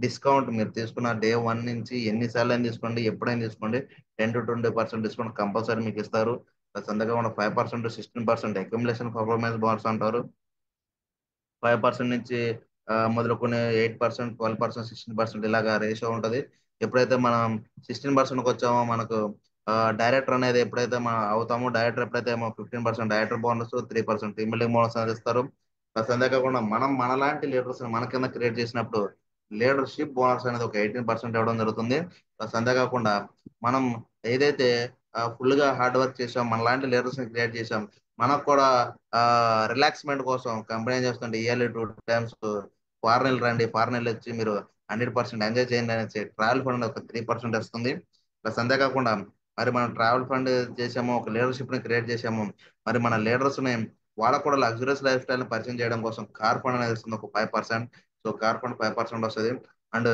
డిస్కౌంట్. మీరు తీసుకున్న డే 1 నుంచి ఎన్నిసార్లు అయినా తీసుకోండి, ఎప్పుడైనా తీసుకోండి, 10 to 20% డిస్కౌంట్ కంపల్సరీ మీకు ఇస్తారు. ప్లస్ అంతేకాకుండా 5% to 16% అక్యుములేషన్ పర్ఫార్మెన్స్ బోనస్ అంటారు. 5% నుంచి మొదలుకొని 8%, 12%, 16% ఇలాగా రేషియో ఉంటుంది. ఎప్పుడైతే మనం 16%కి వచ్చామో మనకు డైరెక్టర్ అనేది ఎప్పుడైతే మనం అవుతామో, డైరెక్టర్ ఎప్పుడైతే 15% director bonus, 3% team building bonus అనేది ఇస్తారు. ప్లస్ అంతేకాకుండా మనం మనలాంటి లీడర్స్ మన కింద క్రియేట్ చేసినప్పుడు లీడర్షిప్ బోనస్ అనేది ఒక 18% ఇవ్వడం జరుగుతుంది. ప్లస్ అంతేకాకుండా మనం ఏదైతే ఫుల్ గా హార్డ్ వర్క్ చేసాం, మనలాంటి లీడర్స్ ని క్రియేట్ చేసాం, మనకు కూడా రిలాక్స్మెంట్ కోసం కంపెనీ ఏం చేస్తుంటే ఇయర్లీ 2 times ఫారెన్ రండి, ఫారెన్ వచ్చి మీరు 100% ఎంజాయ్ చేయండి అనేసి ట్రావెల్ ఫండ్ ఒక 3% వస్తుంది. ప్లస్ అంతేకాకుండా మరి మనం ట్రావెల్ ఫండ్ చేసాము, ఒక లీడర్షిప్ ని క్రియేట్ చేసాము, మరి మన లీడర్స్ ని వాళ్ళకు కూడా లగ్జరియస్ లైఫ్ స్టైల్ ని పరిచయం చేయడం కోసం కార్ ఫండ్ అనేది వస్తుంది ఒక 5%. సో కార్ ఫండ్ 5% వస్తుంది. అండ్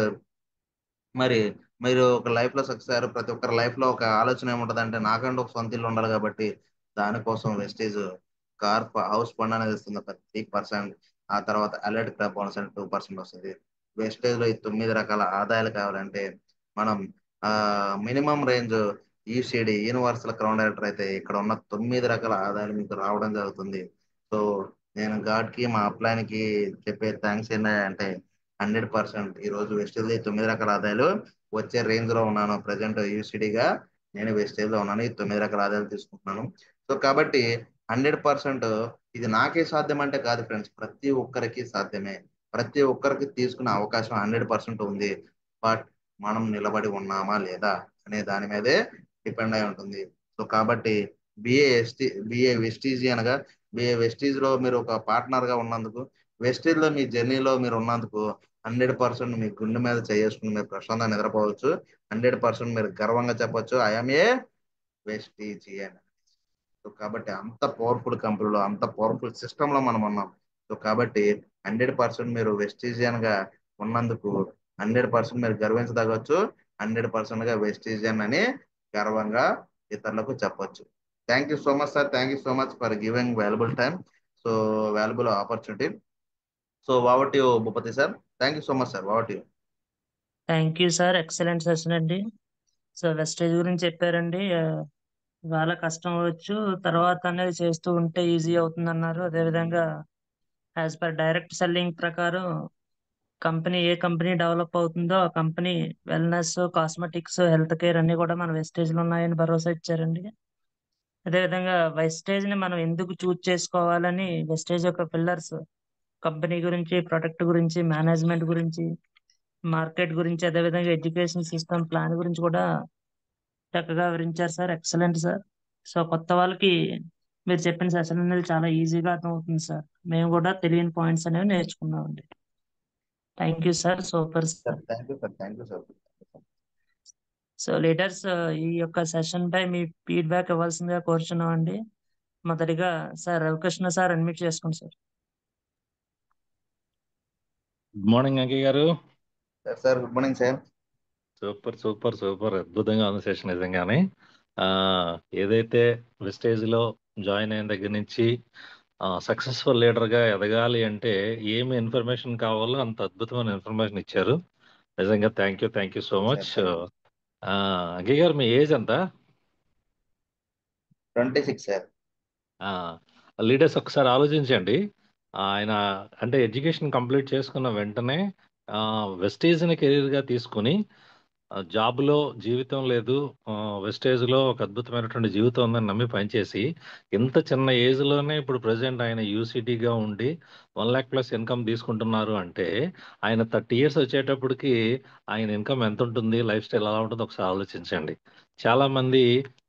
మరి మీరు ఒక లైఫ్ లో సక్సెస్ అయ్యారు, ప్రతి ఒక్కరి లైఫ్ లో ఒక ఆలోచన ఏముంటది అంటే నాకంటూ ఒక సొంత ఇల్లు ఉండాలి కాబట్టి దానికోసం వెస్టేజ్ కార్ హౌస్ ఫండ్ అనేది ఇస్తుంది ఒక 3%. ఆ తర్వాత అలర్ట్ క్రాప్ బోనస్ అంటే 2% వస్తుంది. వెస్టేజ్ లో ఈ 9 రకాల ఆదాయాలు కావాలంటే మనం minimum range ECD universal Crown director అయితే ఇక్కడ ఉన్న 9 రకాల ఆదాయాలు మీకు రావడం జరుగుతుంది. సో నేను గాడ్ కి మా అప్లైన్ కి చెప్పే థ్యాంక్స్ ఏంటంటే 100% ఈ రోజు వెస్టేజ్ 9 రకాల ఆదాయాలు వచ్చే రేంజ్ లో ఉన్నాను. ప్రజెంట్ యూసిడిగా నేను వెస్టేజ్ లో ఉన్నాను, ఈ 9 రకాల ఆదాయాలు తీసుకుంటున్నాను. సో కాబట్టి 100% ఇది నాకే సాధ్యం అంటే కాదు ఫ్రెండ్స్, ప్రతి ఒక్కరికి సాధ్యమే. ప్రతి ఒక్కరికి తీసుకునే అవకాశం 100% ఉంది. బట్ మనం నిలబడి ఉన్నామా లేదా అనే దాని మీదే డిపెండ్ అయి ఉంటుంది. సో కాబట్టి బిఏ వెస్టీజ్ అనగా బిఏ వెస్టీజ్ లో మీరు ఒక పార్ట్నర్ గా ఉన్నందుకు, వెస్టీజ్ లో మీ జర్నీలో మీరు ఉన్నందుకు 100% మీ గుండె మీద చేసుకుని మీరు ప్రశాంతంగా నిద్రపోవచ్చు. 100% మీరు గర్వంగా చెప్పొచ్చు ఐఎమ్ ఏ వెస్టీజియన్. సో కాబట్టి అంత పవర్ఫుల్ కంపెనీలో, అంత పవర్ఫుల్ సిస్టమ్ లో మనం ఉన్నాం. సో కాబట్టి 100% మీరు వెస్టీజియన్ గా ఉన్నందుకు 100% మీరు గర్వించదగవచ్చు. 100% గా వెస్టీజియన్ అని గర్వంగా ఇతరులకు చెప్పొచ్చు. Thank you so much sir. Thank you so much for giving valuable time. So valuable opportunity. So what you Bhupathi sir. Thank you so much sir. What you. Thank you sir, excellent session అండి. So wastage గురించి చెప్పారండి. వాళ్ళ కష్టం అవ్వచ్చు, తర్వాత అనేది చేస్తూ ఉంటే ఈజీ అవుతుంది అన్నారు. అదేవిధంగా యాజ్ పర్ డైరెక్ట్ సెల్లింగ్ ప్రకారం ఏ కంపెనీ డెవలప్ అవుతుందో ఆ company wellness, cosmetics, health care అన్ని కూడా మన వెస్టేజ్ లో ఉన్నాయని భరోసా ఇచ్చారండి. అదేవిధంగా వెస్టేజ్ ని మనం ఎందుకు చూజ్ చేసుకోవాలని వెస్టేజ్ యొక్క పిల్లర్స్, కంపెనీ గురించి, ప్రొడక్ట్ గురించి, మేనేజ్మెంట్ గురించి, మార్కెట్ గురించి, అదేవిధంగా ఎడ్యుకేషన్ సిస్టమ్ ప్లాన్ గురించి కూడా చక్కగా వివరించారు సార్. Excellent sir. సో కొత్త వాళ్ళకి మీరు చెప్పిన సెషన్ అనేది చాలా ఈజీగా అర్థమవుతుంది సార్. మేము కూడా తెలియని పాయింట్స్ అనేవి నేర్చుకున్నామండి. Thank you sir. Super sir. Thank you sir. Thank you sir. So leaders, ఈ యొక్క సెషన్ పై మీ ఫీడ్బ్యాక్ ఇవ్వాల్సిందిగా కోరుచున్నాం అండి. మొదటిగా సార్ రవికృష్ణ సార్ అడ్మిట్ చేసుకోండి సార్. గుడ్ మార్నింగ్ అంకయ్య గారు. Sir good morning sir. Super super super, అద్భుతంగా ఉంది సెషన్ నిజంగానే. ఏదైతే వెస్టేజ్ లో జాయిన్ అయిన దగ్గర నుంచి సక్సెస్ఫుల్ లీడర్ గా ఎదగాలి అంటే ఏమి ఇన్ఫర్మేషన్ కావాలో అంత అద్భుతమైన ఇన్ఫర్మేషన్ ఇచ్చారు. నిజంగా thank you so much. Ankaiah గారు మీ ఏజ్ ఎంత? 26 సార్. లీడర్స్ ఒకసారి ఆలోచించండి. ఆయన అంటే ఎడ్యుకేషన్ కంప్లీట్ చేసుకున్న వెంటనే వెస్టేజ్ని కెరీర్గా తీసుకుని జాబ్లో జీవితం లేదు, వెస్టేజ్లో ఒక అద్భుతమైనటువంటి జీవితం ఉందని నమ్మి పనిచేసి ఇంత చిన్న ఏజ్లోనే ఇప్పుడు ప్రజెంట్ ఆయన యూసీటీగా ఉండి 1 lakh ప్లస్ ఇన్కమ్ తీసుకుంటున్నారు అంటే ఆయన 30 years వచ్చేటప్పటికి ఆయన ఇన్కమ్ ఎంత ఉంటుంది, లైఫ్ స్టైల్ ఎలా ఉంటుందో ఒకసారి ఆలోచించండి. చాలామంది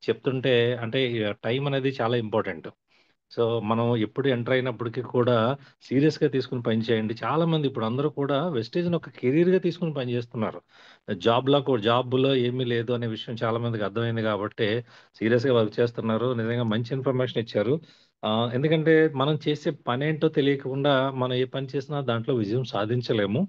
చెప్తుంటే అంటే టైం అనేది చాలా ఇంపార్టెంట్. సో మనం ఎప్పుడు ఎంటర్ అయినప్పటికీ కూడా సీరియస్గా తీసుకుని పని చేయండి. చాలా మంది ఇప్పుడు అందరూ కూడా వెస్టేజ్ని ఒక కెరీర్గా తీసుకుని పని చేస్తున్నారు. జాబ్లో ఏమీ లేదు అనే విషయం చాలా మందికి అర్థమైంది కాబట్టి సీరియస్గా వర్క్ చేస్తున్నారు. నిజంగా మంచి ఇన్ఫర్మేషన్ ఇచ్చారు. ఎందుకంటే మనం చేసే పని ఏంటో తెలియకుండా మనం ఏ పని చేసినా దాంట్లో విజయం సాధించలేము.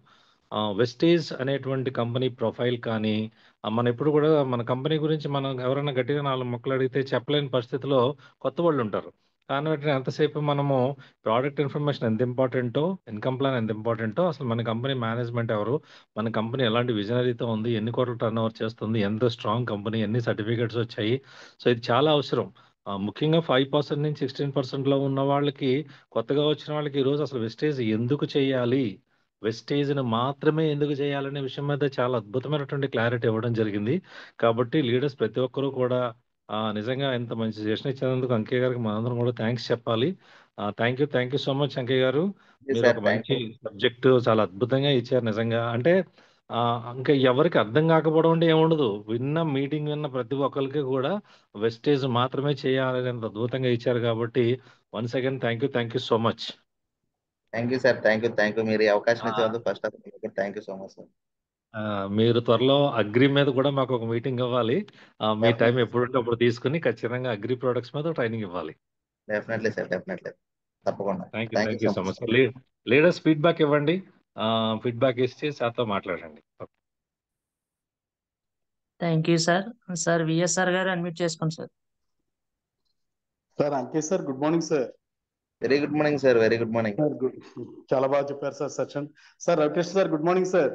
వెస్టేజ్ అనేటువంటి కంపెనీ ప్రొఫైల్ కానీ మనం ఎప్పుడు కూడా మన కంపెనీ గురించి మనం ఎవరైనా గట్టిగా 4 మొక్కలు అడిగితే చెప్పలేని పరిస్థితిలో కొత్త వాళ్ళు ఉంటారు. కానీ ఎంతసేపు మనము ప్రోడక్ట్ ఇన్ఫర్మేషన్ ఎంత ఇంపార్టెంటో, ఇన్కమ్ ప్లాన్ ఎంత ఇంపార్టెంటో, అసలు మన కంపెనీ మేనేజ్మెంట్ ఎవరు, మన కంపెనీ ఎలాంటి విజనరీతో ఉంది, ఎన్ని కోట్ల టర్న్ ఓవర్ చేస్తుంది, ఎంత స్ట్రాంగ్ కంపెనీ, ఎన్ని సర్టిఫికేట్స్ వచ్చాయి. సో ఇది చాలా అవసరం. ముఖ్యంగా 5% నుంచి 16%లో ఉన్న వాళ్ళకి, కొత్తగా వచ్చిన వాళ్ళకి ఈరోజు అసలు వెస్టేజ్ ఎందుకు చేయాలి, వెస్టేజ్ని మాత్రమే ఎందుకు చేయాలనే విషయం మీద చాలా అద్భుతమైనటువంటి క్లారిటీ ఇవ్వడం జరిగింది. కాబట్టి లీడర్స్ ప్రతి ఒక్కరూ కూడా నిజంగా ఇంత మంచి సెషన్ ఇచ్చినందుకు అంకయ్య గారికి మనందరం కూడా థ్యాంక్స్ చెప్పాలి. Thank you so much Ankaiah గారు. మీరు ఒక మంచి సబ్జెక్టు చాలా అద్భుతంగా ఇచ్చారు నిజంగా. అంటే ఇంకా ఎవరికి అర్థం కాకపోవడం అంటే ఏముండదు, మీటింగ్ విన్న ప్రతి ఒక్కరికి కూడా వెస్టేజ్ మాత్రమే చేయాలని అద్భుతంగా ఇచ్చారు. కాబట్టి once again thank you so much. Thank you sir. Thank you. మీరు ఈ అవకాశం ఇచ్చినందుకు first of all thank you so much sir. మీరు త్వరలో అగ్రి మీద కూడా మాకు ఒక మీటింగ్ ఇవ్వాలి. మీ టైం ఎప్పుడుంటే అప్పుడు తీసుకుని ఖచ్చితంగా అగ్రి ప్రొడక్ట్స్ మీద ట్రైనింగ్ ఇవ్వాలి. డెఫినెట్లీ సార్, డెఫినెట్లీ, తప్పకుండా. Thank you so much. Leaders feedback ఇవ్వండి. ఫీడ్బ్యాక్ ఇచ్చి సార్తో మాట్లాడండి. Thank you sir. Sir VSR garu admit చేసుకోండి sir. Sir Ankesh sir good morning sir. Very good morning sir. Very good morning. చాలా బాగా చెప్పారు sir session. Sir Ravikrishna sir good morning sir.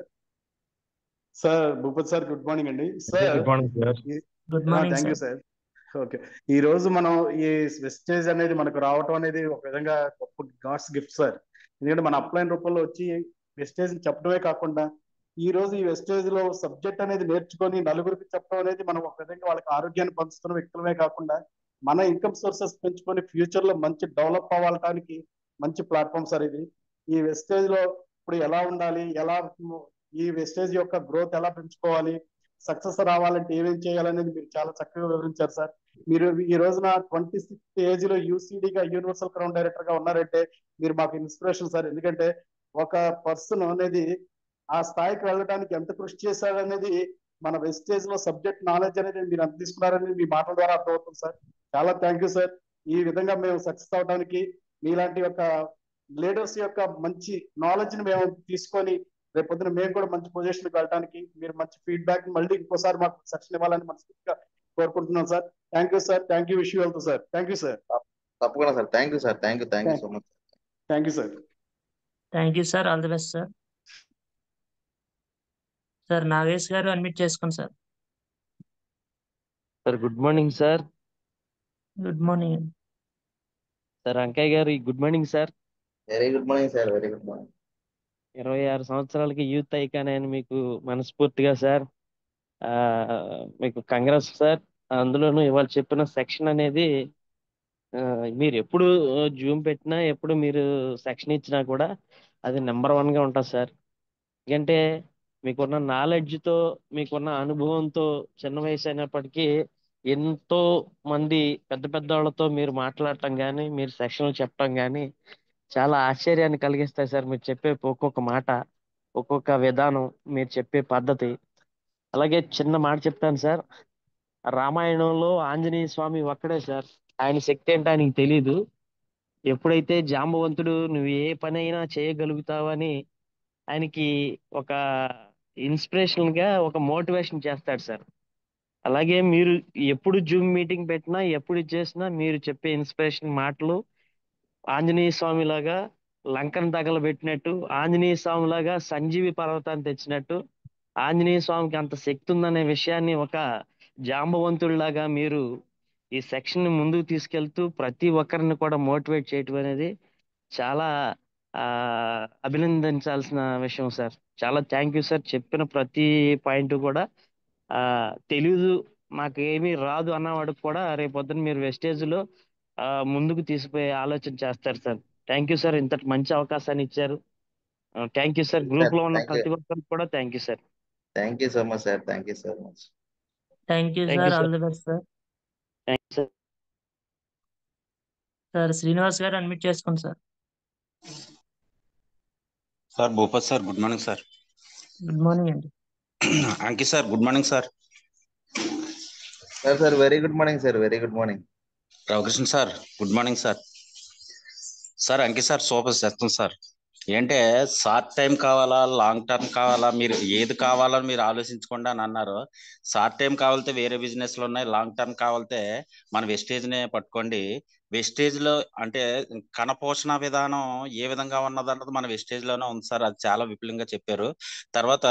Sir Bhupathi sir good morning అండి. Sir good morning sir. Thank you sir. Okay, ఈ రోజు మనం ఈ wastage అనేది మనకు రావటం అనేది ఒక విధంగా గొప్ప గాడ్స్ గిఫ్ట్ సార్. ఎందుకంటే మన అప్లైన్ రూపంలో వచ్చి వెస్టేజ్ చెప్పడమే కాకుండా ఈ రోజు ఈ వెస్టేజ్ లో సబ్జెక్ట్ అనేది నేర్చుకొని నలుగురికి చెప్పడం అనేది మనం ఒక విధంగా వాళ్ళకి ఆరోగ్యాన్ని పంచుతున్న వ్యక్తులమే కాకుండా మన ఇన్కమ్ సోర్సెస్ పెంచుకొని ఫ్యూచర్ లో మంచి డెవలప్ అవ్వడానికి మంచి ప్లాట్ఫామ్ సార్ ఇది. ఈ వెస్టేజ్ లో ఇప్పుడు ఎలా ఉండాలి, ఎలా ఈ వెస్టేజ్ యొక్క గ్రోత్ ఎలా పెంచుకోవాలి, సక్సెస్ రావాలంటే ఏమేం చేయాలనేది మీరు చాలా చక్కగా వివరించారు సార్. మీరు ఈ రోజున 26th ఏజ్ లో యూసీడీగా యూనివర్సల్ క్రౌన్ డైరెక్టర్ గా ఉన్నారంటే మీరు మాకు ఇన్స్పిరేషన్ సార్. ఎందుకంటే ఒక పర్సన్ అనేది ఆ స్థాయికి వెళ్ళడానికి ఎంత కృషి చేశాడనేది మన వెస్టేజ్ లో సబ్జెక్ట్ నాలెడ్జ్ అనేది మీరు ఎంత తీసుకున్నారనేది మీ మాటల ద్వారా అర్థమవుతుంది సార్. చాలా థ్యాంక్ యూ సార్. ఈ విధంగా మేము సక్సెస్ అవడానికి మీలాంటి యొక్క లీడర్స్ యొక్క మంచి నాలెడ్జ్ ని మేము తీసుకొని రేపొద్దున మేము కూడా మంచి పొజిషన్కి వెళ్ళడానికి మీరు మంచి ఫీడ్బ్యాక్ మళ్ళీ ఇంకోసారి మాకు సెక్షన్ ఇవ్వాలని మనస్ఫూర్తిగా కోరుకుంటున్నాను sir. Thank you sir. Thank you. Wish you all sir. Thank you sir. తప్పకుండా sir. Thank you sir. Thank you so much. Thank you sir. Thank you sir. All the best sir. Sir Nagesh garu admit చేసుకోండి sir. Sir good morning sir. Good morning sir Ankaiah garu good morning sir. Very good morning sir. Very good morning. 26 సంవత్సరాలకి youth icon అని మీకు మనస్ఫూర్తిగా sir మీకు congrats sir. అందులోనూ ఇవాళ చెప్పిన section అనేది మీరు ఎప్పుడు జూమ్ పెట్టినా ఎప్పుడు మీరు సెక్షన్ ఇచ్చినా కూడా అది నెంబర్ 1 గా ఉంటుంది సార్. ఎందుకంటే మీకున్న నాలెడ్జ్తో మీకున్న అనుభవంతో చిన్న వయసు అయినప్పటికీ ఎంతో మంది పెద్ద పెద్ద వాళ్ళతో మీరు మాట్లాడటం కానీ మీరు సెక్షన్లు చెప్పడం కానీ చాలా ఆశ్చర్యాన్ని కలిగిస్తాయి సార్. మీరు చెప్పే ఒక్కొక్క మాట, ఒక్కొక్క విధానం, మీరు చెప్పే పద్ధతి. అలాగే చిన్న మాట చెప్తాను సార్. రామాయణంలో ఆంజనేయ స్వామి ఒక్కడే సార్. ఆయన శక్తి ఏంటో ఆయనకి తెలీదు. ఎప్పుడైతే జాంబవంతుడు నువ్వు ఏ పని అయినా చేయగలుగుతావని ఆయనకి ఒక ఇన్స్పిరేషన్ గా ఒక మోటివేషన్ చేస్తాడు సార్. అలాగే మీరు ఎప్పుడు జూమ్ మీటింగ్ పెట్టినా ఎప్పుడు చేసినా మీరు చెప్పే ఇన్స్పిరేషన్ మాటలు ఆంజనేయ స్వామి లాగా లంకను తగలబెట్టినట్టు, ఆంజనేయ స్వామి లాగా సంజీవి పర్వతాన్ని తెచ్చినట్టు, ఆంజనేయ స్వామికి అంత శక్తి ఉందనే విషయాన్ని ఒక జాంబవంతుడిలాగా మీరు ఈ సెక్షన్ ని ముందుకు తీసుకెళ్తూ ప్రతి ఒక్కరిని కూడా మోటివేట్ చేయటం అనేది చాలా అభినందించాల్సిన విషయం సార్. చాలా థ్యాంక్ యూ సార్. చెప్పిన ప్రతి పాయింట్ కూడా తెలీదు నాకు ఏమీ రాదు అన్నవాడికి కూడా రేపొద్దున మీరు వెస్టేజ్ లో ముందుకు తీసిపోయే ఆలోచన చేస్తారు సార్. Thank you sir. ఇంతటి మంచి అవకాశాన్ని ఇచ్చారు. Thank you sir. గ్రూప్ లో ఉన్న ప్రతి ఒక్కరికి కూడా thank you sir. Thank you so much sir. Thank you so much. Thank you sir. All the best sir. Thank you sir. Sir Srinivas garu admit చేసుకోండి sir. Sir Bhupath sir good morning sir. Good morning అండి. Ankit sir good morning sir. Sir very good morning sir. Very good morning. Ravikrishna sir good morning sir. Sir Ankit sir super చేస్తాం sir. ఏంటంటే short time కావాలా long term కావాలా, మీరు ఏది కావాలని మీరు ఆలోచించకుండా అని అన్నారు. షార్ట్ టైం కావాలంటే వేరే బిజినెస్లు ఉన్నాయి, లాంగ్ టర్మ్ కావాలంటే మన వెస్టేజ్నే పట్టుకోండి. వెస్టేజ్ లో అంటే కనపోషణ విధానం ఏ విధంగా ఉన్నదన్నది మన వెస్టేజ్ లోనే ఉంది సార్. అది చాలా విపులంగా చెప్పారు. తర్వాత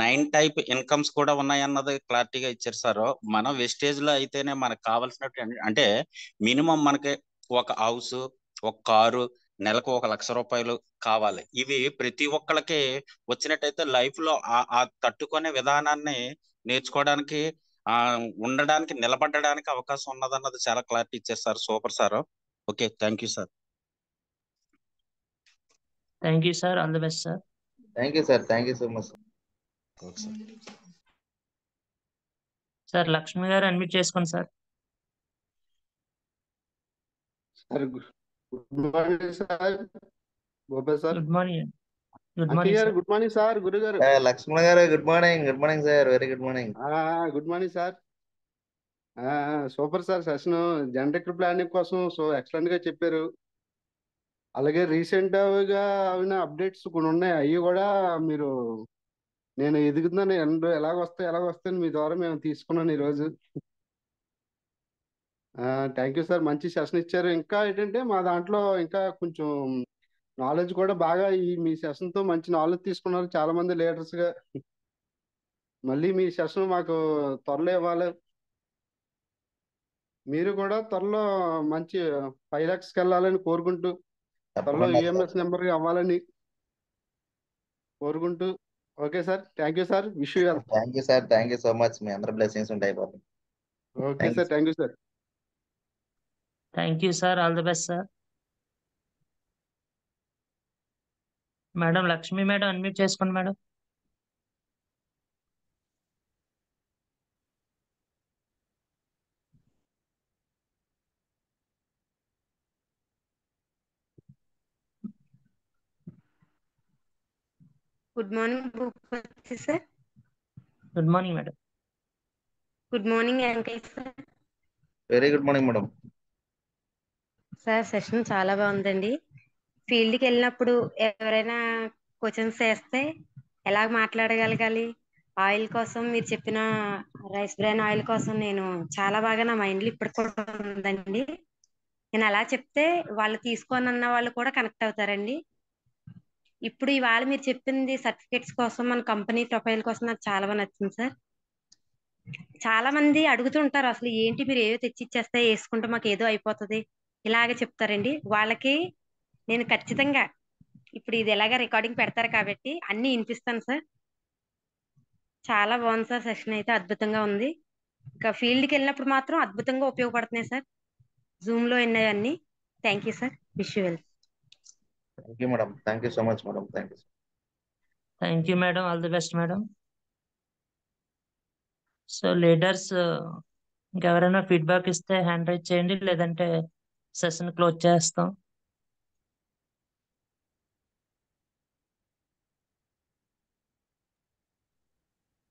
9 టైప్ ఇన్కమ్స్ కూడా ఉన్నాయి అన్నది క్లారిటీగా ఇచ్చారు సార్. మనం వెస్టేజ్ లో అయితేనే మనకు కావాల్సినట్టు అంటే మినిమం మనకి ఒక హౌస్, ఒక కారు, నెలకు 1 లక్ష రూపాయలు కావాలి. ఇవి ప్రతి ఒక్కళ్ళకి వచ్చినట్టయితే లైఫ్ లో ఆ తట్టుకునే విధానాన్ని నేర్చుకోవడానికి ఉండడానికి నిలబడడానికి అవకాశం ఉన్నదన్నది చాలా క్లారిటీ ఇచ్చారు sir. Super sir. Okay thank you sir. Thank you sir. All the best sir. Thank you sir. Thank you so much. Sir Lakshmi garu admit చేసుకోండి sir. Sir good morning sir. Bhupesh sir good morning. Good Ankit morning garu sir. Good morning sir. Guru garu Lakshman garu good morning. Good morning sir. Very good morning. Good morning sir. Super sir. Session generic planning కోసం so excellent గా చెప్పారు. అలాగే recent గా అయిన updates కొన్ని ఉన్నాయి. అవి కూడా మీరు నేను ఎదుగుతున్నాను ఎలాగొస్తాయని మీ ద్వారా మేము తీసుకున్నాను ఈరోజు. Thank you sir. మంచి సెషన్ ఇచ్చారు. ఇంకా ఏంటంటే మా దాంట్లో ఇంకా కొంచెం నాలెడ్జ్ కూడా బాగా మీ సెషన్ తో మంచి నాలెడ్జ్ తీసుకున్నారు చాలా మంది లీడర్స్ గా. మళ్ళీ మీ సెషన్ మాకు త్వరలో ఇవ్వాలి. మీరు కూడా త్వరలో మంచి 5 lakhs వెళ్ళాలని కోరుకుంటూ, త్వరలో EMS నెంబర్ అవ్వాలని కోరుకుంటూ. Okay sir. Thank you sir. Wish you all. Thank you sir. Thank you so much. మీ అందరి బ్లెస్సింగ్స్ ఉంటాయి బాబు. Okay sir. Thank you sir. Thank you sir. All the best sir. Madam Lakshmi madam admit చేసుకోండి madam. Good morning Bhupathi sir. Good morning madam. Good morning Ankaiah sir. Very good morning madam. Sir session చాలా బాగుందండి. ఫీల్డ్కి వెళ్ళినప్పుడు ఎవరైనా questions వేస్తే ఎలా మాట్లాడగలగాలి, oil కోసం మీరు చెప్పిన రైస్ బ్రాన్ ఆయిల్ కోసం నేను చాలా బాగా నా మైండ్లో ఇప్పటికి కూడా ఉందండి. నేను అలా చెప్తే వాళ్ళు తీసుకోనన్న వాళ్ళు కూడా కనెక్ట్ అవుతారండి. ఇప్పుడు ఇవాళ మీరు చెప్పింది సర్టిఫికేట్స్ కోసం మన కంపెనీ ప్రొఫైల్ కోసం నాకు చాలా బాగా నచ్చింది సార్. చాలా మంది అడుగుతుంటారు అసలు ఏంటి మీరు ఏవో తెచ్చి ఇచ్చేస్తే వేసుకుంటే మాకు ఏదో అయిపోతుంది ఇలాగే చెప్తారండి. వాళ్ళకి నేను ఖచ్చితంగా ఇప్పుడు ఇది ఎలాగ రికార్డింగ్ పెడతారు కాబట్టి అన్ని వినిపిస్తాను సార్. చాలా బాగుంది సార్, సెషన్ అయితే అద్భుతంగా ఉంది. ఇంకా ఫీల్డ్కి వెళ్ళినప్పుడు మాత్రం అద్భుతంగా ఉపయోగపడుతున్నాయి సార్ జూమ్ లో అన్ని. Thank you sir, wish you well. Thank you madam, thank you so much madam, thank you. Thank you madam, all the best madam. So leaders ఇంకెవరైనా ఫీడ్బ్యాక్ ఇస్తే హ్యాండ్ రైజ్ చేయండి, లేదంటే సెషన్ క్లోజ్ చేస్తాం.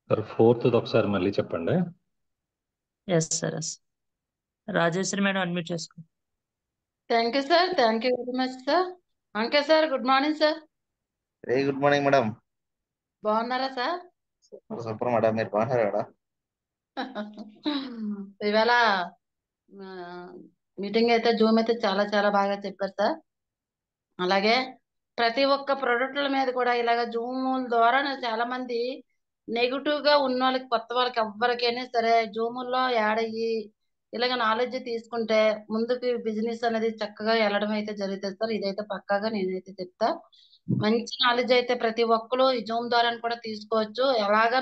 Sir 4th ఒకసారి మళ్ళీ చెప్పండి. Yes sir, yes. Rajeshwari madam unmute చేసుకో. Thank you sir, thank you very much sir. అంకే sir, good morning sir. Very good morning madam. బాగున్నారా సార్? సూపర్ మేడం, మీరు బాగున్నారా మేడం? ఇవాళ మీటింగ్ అయితే జూమ్ అయితే చాలా చాలా బాగా చెప్పారు సార్. అలాగే ప్రతి ఒక్క ప్రొడక్ట్ల మీద కూడా ఇలాగ జూమ్ ద్వారా చాలా మంది నెగిటివ్ గా ఉన్న వాళ్ళకి, కొత్త వాళ్ళకి ఎవ్వరికైనా సరే జూముల్లో యాడ్ అయ్యి ఇలాగ నాలెడ్జ్ తీసుకుంటే ముందుకు బిజినెస్ అనేది చక్కగా వెళ్ళడం అయితే జరుగుతుంది సార్. ఇదైతే పక్కాగా నేనైతే చెప్తా. మంచి నాలెడ్జ్ అయితే ప్రతి ఒక్కరు ఈ జూమ్ ద్వారా కూడా తీసుకోవచ్చు. ఎలాగా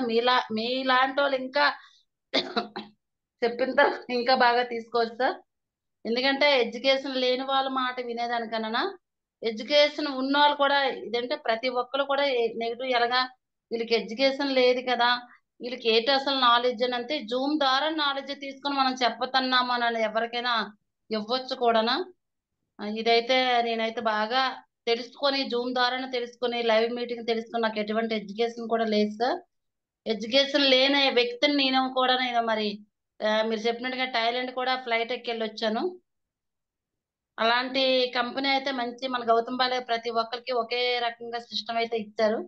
మీలాంటి వాళ్ళు ఇంకా చెప్పిన తర్వాత ఇంకా బాగా తీసుకోవచ్చు సార్. ఎందుకంటే ఎడ్యుకేషన్ లేని వాళ్ళ మాట వినేదానికన్నా ఎడ్యుకేషన్ ఉన్న వాళ్ళు కూడా ఇదంటే ప్రతి ఒక్కరు కూడా నెగిటివ్ ఎలాగా వీళ్ళకి ఎడ్యుకేషన్ లేదు కదా, వీళ్ళకి ఏంటి అసలు నాలెడ్జ్ అని అంటే జూమ్ ద్వారా నాలెడ్జ్ తీసుకొని మనం చెప్పతున్నాము అని ఎవరికైనా ఇవ్వచ్చు కూడానా. ఇదైతే నేనైతే బాగా తెలుసుకొని జూమ్ ద్వారానే తెలుసుకొని లైవ్ మీటింగ్ తెలుసుకొని నాకు ఎటువంటి ఎడ్యుకేషన్ కూడా లేదు సార్. ఎడ్యుకేషన్ లేని వ్యక్తిని నేను మరి మీరు చెప్పినట్టుగా థాయిలాండ్ కూడా ఫ్లైట్ ఎక్కి వెళ్ళి వచ్చాను. అలాంటి కంపెనీ అయితే మంచి మన గౌతమ్ బాలే ప్రతి ఒక్కరికి ఒకే రకంగా సిస్టమ్ అయితే ఇచ్చారు.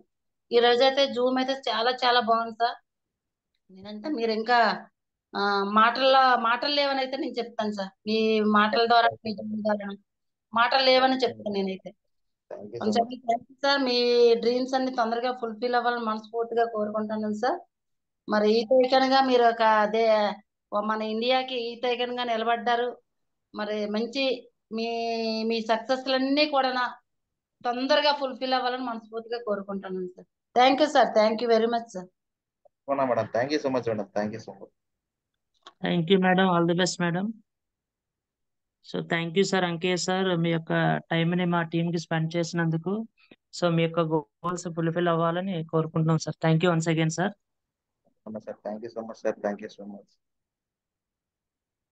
ఈ రోజు అయితే జూమ్ అయితే చాలా చాలా బాగుంది సార్. నేనంటే మీరు ఇంకా మాటలు లేవని అయితే నేను చెప్తాను సార్. మీ మాటల ద్వారా మీ జూమ్ ద్వారా మాటలు లేవని చెప్తాను నేనైతే. సార్ మీ డ్రీమ్స్ అన్ని తొందరగా ఫుల్ఫిల్ అవ్వాలని మనస్ఫూర్తిగా కోరుకుంటున్నాను సార్. మరి ఈ తైకనగా మీరు ఒక అదే మన ఇండియాకి ఈ తైకనగా నిలబడ్డారు. మరి మంచి మీ మీ సక్సెస్లన్నీ కూడా తొందరగా ఫుల్ఫిల్ అవ్వాలని మనస్ఫూర్తిగా కోరుకుంటున్నాను sir. Thank you sir, thank you very much sir. Madam, thank you so much madam, thank you so much. Thank you madam, all the best madam. So thank you sir, అంకే sir, మీ యొక్క టైంని మా టీంకి spend చేసినందుకు. So మీ యొక్క goals fulfil అవ్వాలని కోరుకుంటున్నాం sir. Thank you once again sir. Sir thank you so much sir, thank you so much.